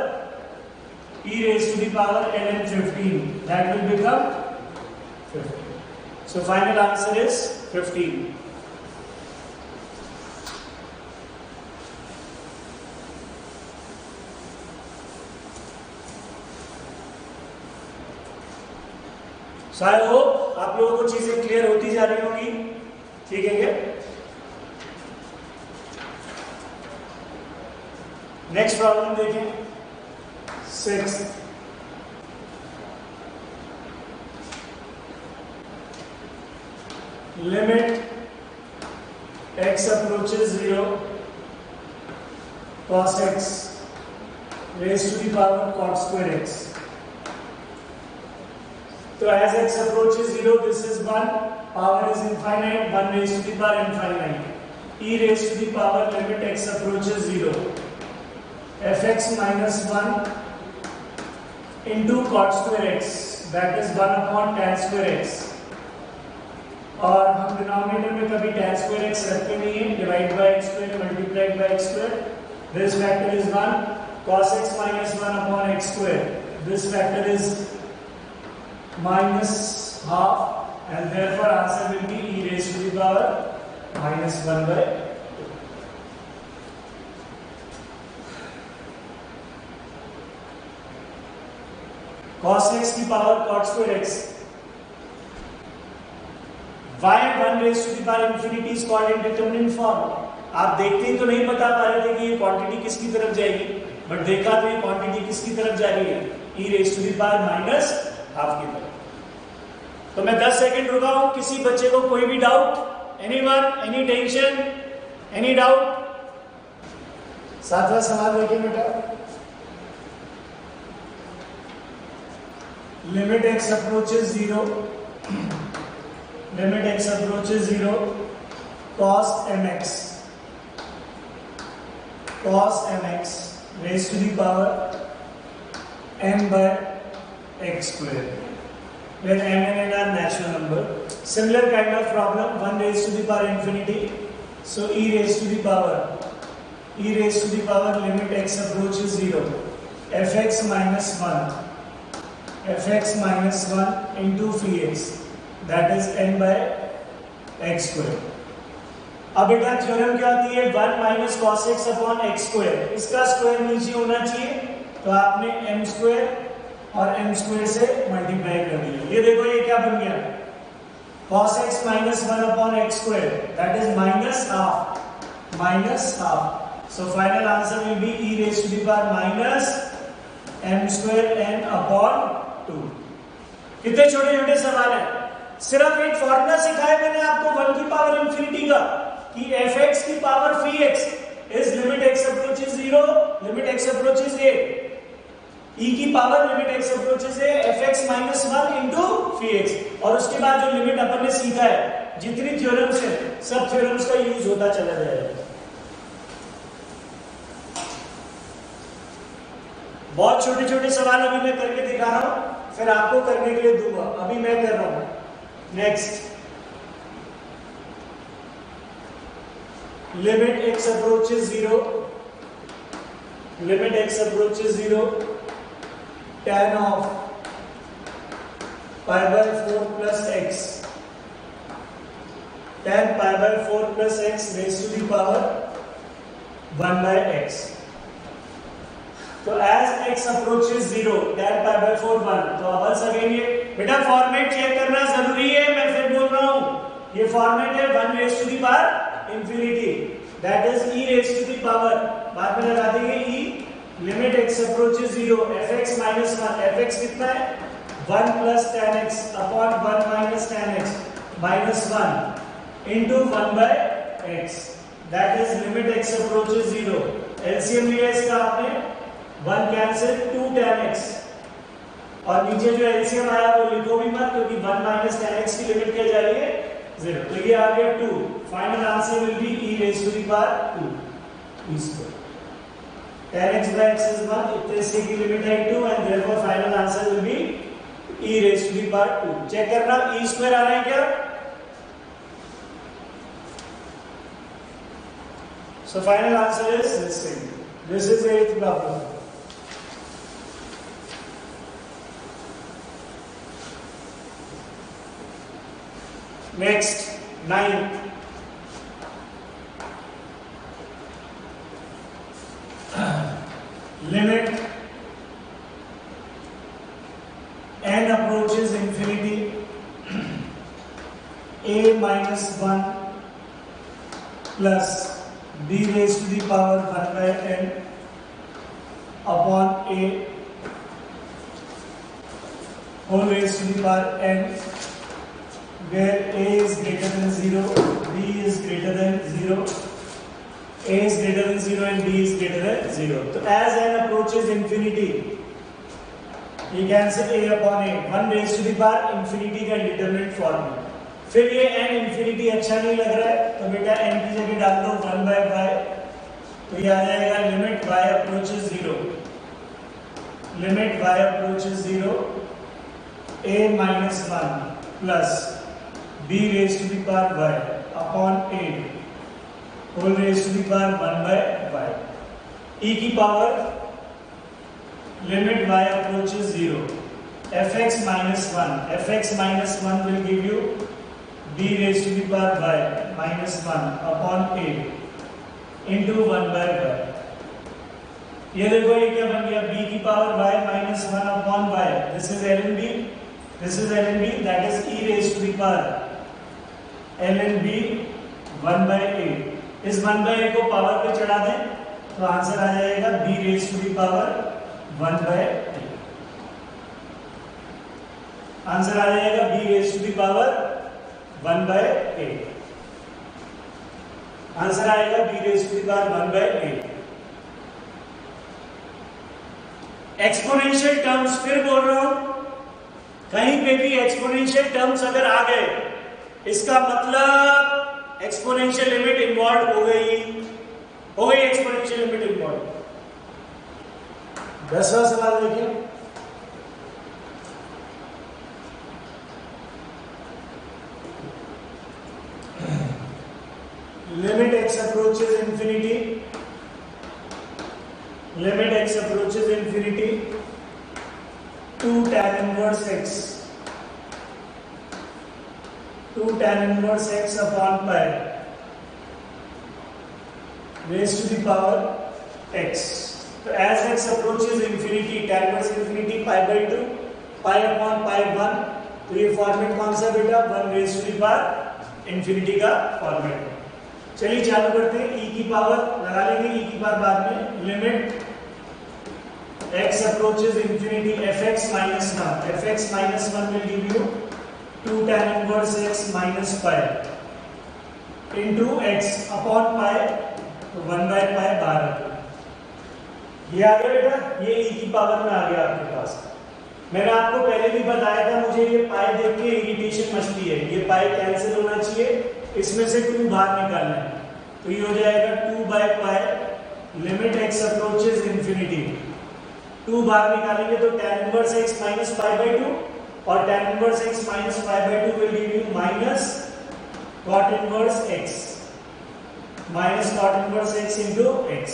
ln 15 that will become 15. So final answer is 15. So I hope आप लोगों को चीजें clear होती जा रही होंगी. ठीक है क्या? नेक्स्ट प्रॉब्लम देखें. 6. Limit x approaches 0 cos x raised to the power cot square x. So as x approaches 0, this is 1, power is infinite, 1 raised to the power infinite. E raised to the power limit x approaches 0. fx minus 1 into cot square x, that is 1 upon tan square x. और हम denominator में कभी tan square x रखते नहीं हैं, divide by x square multiplied by x square. This factor is 1, cos x minus 1 upon x square. This factor is minus half and therefore answer will be e raised to the power minus 1 by 2. Cos x की power cot square x. y 1 raised to the power infinity is called indeterminate form. आप देखते ही तो नहीं बता पा रहे थे कि ये क्वांटिटी किसकी तरफ जाएगी, बट देखा तो ये क्वांटिटी किसकी तरफ जा रही है? e raised to the power minus half की तरफ. तो मैं 10 सेकंड रुका हूं. किसी बच्चे को कोई भी doubt? Anyone? Any tension? Any doubt? सातवां सवाल देखिए बेटा. Limit x approaches 0 limit x approaches 0 cos mx raised to the power m by x square, where m and n are natural number. Similar kind of problem, 1 raised to the power infinity, so e raised to the power limit x approaches 0 fx minus 1 into phi x, that is n by x square. अब बेटा theorem क्या होती है? 1 minus cos x upon x square. इसका square नीचे होना चाहिए, तो आपने m स्क्वायर और m स्क्वायर से मल्टीप्लाई कर दिया। ये देखो ये क्या बन गया, cos x minus 1 upon x square, that is minus half. So final answer will be e raised to the power minus m square n upon 2. कितने छोटे छोटे सवाल है। सिर्फ एक फॉर्मूला सिखाया मैंने आपको 1 की पावर इंफिनिटी का कि fx की power phi x is limit x approaches 0 limit x approaches a, e की power limit x approaches a fx minus 1 into phi x। और उसके बाद जो लिमिट अपन ने सीखा है, जितनी थ्योरम्स है सब थ्योरम्स का यूज होता चला जाएगा। बहुत छोटे छोटे सवाल अभी मैं करके दिखा रहा हूं, फिर आपको करने के लिए दूंगा। अभी मैं कर रहा हूं। Next, limit x approaches 0 tan of pi by 4 plus x, tan pi by 4 plus x raised to the power 1 by x। तो as x approaches 0 tan pi by 4 1, तो once again ये बेटा फॉर्मेट चेक करना जरूरी है, मैं फिर बोल रहा हूं ये फॉर्मेट है 1 raised to the power infinity, that is e raised to the power, बाद में लगा देंगे e limit x approaches 0 fx minus 1, fx कितना है 1 plus tan x upon 1 minus tan x minus 1 into 1 by x, that is limit x approaches 0। LCM लिया इसका आपने 1 cancel 2 tan x, और नीचे जो LCM आया वो लिखो भी मत क्योंकि 1 minus tan x की लिमिट क्या जा रही है 0, तो ये आ गया 2। Final answer will be e raised to the power 2 e square। tan x by x is 1, इतने से की लिमिट है 2 and therefore final answer will be e raised to the power 2। Check करना e square आ रहा है क्या। So final answer is this thing. This is the 8th problem. Next, 9th. Limit n approaches infinity, a minus 1 plus b raised to the power 1 by n upon a whole raised to the power n, where a is greater than 0, b is greater than 0, a is greater than 0 and b is greater than 0। तो as n approaches infinity, you can say a upon a 1 raised to the power infinity का determinant form है। फिर ये n infinity अच्छा नहीं लग रहा है तो बेटा n की जगह डाल दो 1 by y, तो ये आ जाएगा limit y approaches 0 a minus 1 plus b raised to the power y upon a whole raised to the power 1 by y, e की power limit y approaches 0 fx minus 1 will give you b raised to the power y minus 1 upon a into 1 by y। ये देखो ये क्या बन गया, b की power y minus 1 upon y, this is ln b, that is e raised to the power ln b 1 by a। इस 1 by a को power पे चढ़ा दें तो आंसर आ जाएगा b raised to the power 1 by a। Answer आ जाएगा b raised to the power 1 by a। Answer आएगा b raised to the power 1 by a। Exponential terms, फिर बोल रहा हूं कहीं पे भी एक्सपोनेंशियल टर्म्स अगर आ गए इसका मतलब एक्सपोनेंशियल लिमिट इन्वॉल्व हो गई एक्सपोनेंशियल लिमिट इन्वॉल्व। 10वां सवाल देखिए, लिमिट x approaches infinity 2 tan inverse x upon pi raised to the power x। तो as x approaches infinity tan inverse infinity pi by 2 pi upon pi 1, तो ये format कौन सा बेटा 1 raise to the power infinity का format. चलिए चालू करते हैं, e की पावर लगा लेंगे, e की पावर बाद में, limit x approaches infinity fx minus 1, fx minus 1 will give you 2 tan inverse x minus pi into x upon pi, तो 1 by pi बाहर रखो। ये आ गया बेटा, ये e की पावर में आ गया आपके पास। मैंने आपको पहले भी बताया था, मुझे ये पाई देख के इरिटेशन मचती है, ये पाई कैंसिल होना चाहिए, इसमें से 2 बाहर निकालना है, तो ये हो जाएगा 2 by pi limit x approaches infinity, 2 बाहर निकालेंगे तो tan inverse x minus pi by 2 और tan inverse x minus pi by 2 will give you minus cot inverse x minus cot inverse x into x,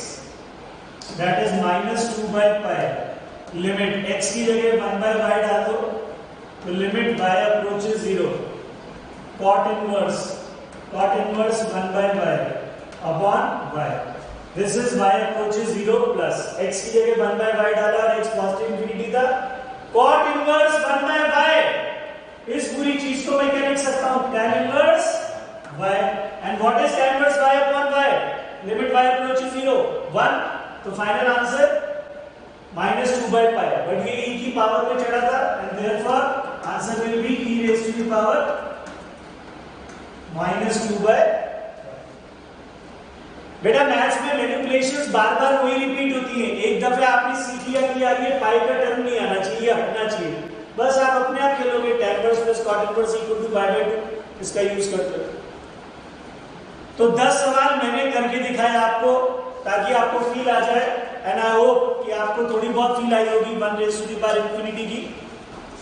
that is minus 2 by pi limit x की जगह 1 by y डाल दो, तो limit y approaches 0 cot inverse 1 by y upon y, this is y approaches 0 plus x की जगह 1 by y डाला और x positive infinity था, cot inverse 1 by y, इस पूरी चीज को मैं क्या लिख सकता हूं tan inverse y, and what is tan inverse y upon y, limit y approaches 0 1, तो final answer minus 2 by pi, but ये e की पावर में चढ़ा था and therefore answer will be e raised to the power minus 2 by। बेटा maths में manipulations बार बार वही repeat होती हैं, एक दफे आपने सीख लिया कि यार ये पाई का टर्म नहीं आना चाहिए, हटना चाहिए, बस आप अपने आप खेलोगे tan inverse plus cot inverse equal to y by 2, इसका यूज करते हो। तो 10 सवाल मैंने करके दिखाया आपको ताकि आपको फील आ जाए, एंड आई होप कि आपको थोड़ी बहुत फील आई होगी 1 raise to the power infinity की।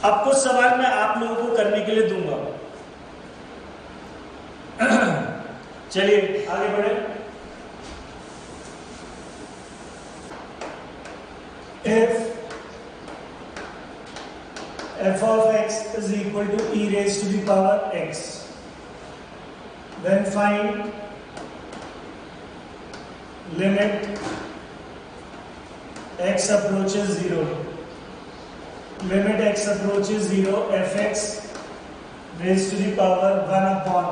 अब कुछ सवाल मैं आप लोगों को करने के लिए दूंगा। चलिए आगे बढ़े। f of x is equal to e raised to the power x, then find limit x approaches 0, limit x approaches 0 fx raised to the power 1 upon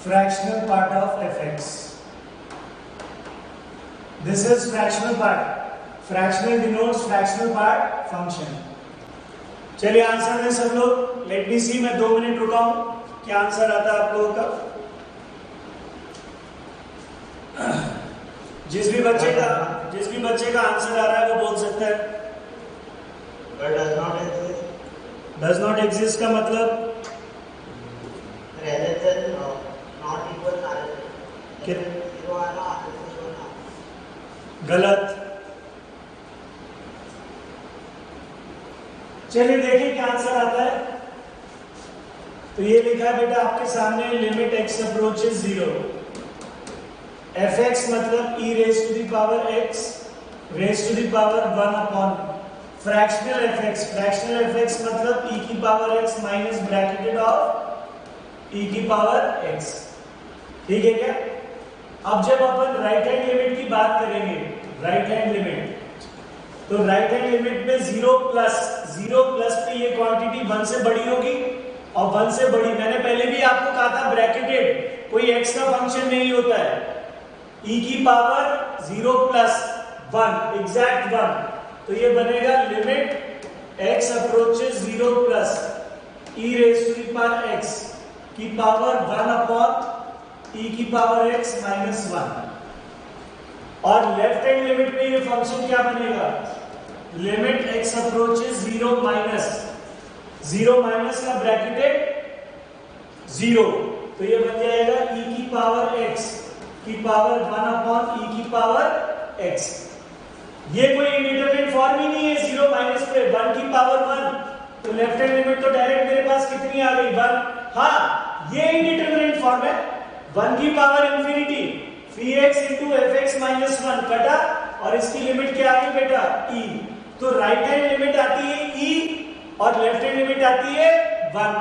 fractional part of fx. This is fractional part, fractional denotes fractional part function। चलिए answer दें सब लोग, let me सी, मैं 2 minute रुका हूं, क्या answer आता है आप लोगों का। जिस भी बच्चे का आंसर आ रहा है वो बोल सकता है। डज नॉट एग्जिस्ट का मतलब गलत। चलिए देखिए क्या आंसर आता है। तो ये लिखा है बेटा आपके सामने, लिमिट x अप्रोचेस 0, fx मतलब e raise to the power x raise to the power 1 upon fractional fx मतलब e की power x minus bracketed of e की पावर x। ठीक है क्या? अब जब अपन राइट हैंड लिमिट की बात करेंगे, राइट हैंड लिमिट, तो राइट हैंड लिमिट में 0 प्लस पे ये क्वांटिटी 1 से बड़ी होगी, और 1 से बड़ी, मैंने पहले भी आपको कहा था ब्रैकेटेड कोई x का फंक्शन नहीं होता है, e की पावर 0 प्लस 1 एग्जैक्ट 1, तो ये बनेगा limit x approaches 0 plus e raise to the power x की पावर 1 अपॉन e की पावर x माइनस 1। और लेफ्ट हैंड लिमिट में ये फंक्शन क्या बनेगा, लिमिट x अप्रोचेस 0 माइनस का ब्रैकेटेड 0, तो ये बन जाएगा e की पावर x की पावर 1 अपॉन e की पावर x। ये कोई इंडिटरमिनेट फॉर्म ही नहीं है, 0 माइनस पे 1 की पावर 1, तो लेफ्ट हैंड लिमिट तो डायरेक्ट मेरे पास कितनी आ गई 1। हाँ ये इंडिटरमिनेट फॉर्म है, 1 की power infinity phi x into fx minus 1 कटा, और इसकी लिमिट क्या आ गई बेटा e, तो राइट हैंड लिमिट आती है e और लेफ्ट हैंड लिमिट आती है 1।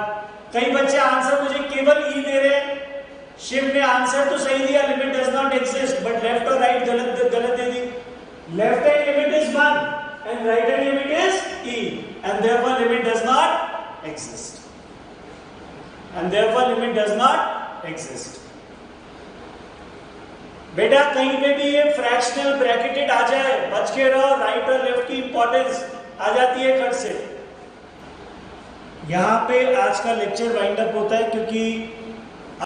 कई बच्चे आंसर मुझे केवल e दे रहे हैं, शिव ने आंसर तो सही दिया limit does not exist, but left और राइट गलत दे दी। Left hand limit is 1 and right hand limit is e, and therefore limit does not exist. And therefore limit does not exist. बेटा कहीं पे भी ये फ्रैक्शनल ब्रैकेटेड आ जाए, बच के रहो, राइट और लेफ्ट की इंपॉर्टेंस आ जाती है खट से। यहां पे आज का लेक्चर वाइंड अप होता है, क्योंकि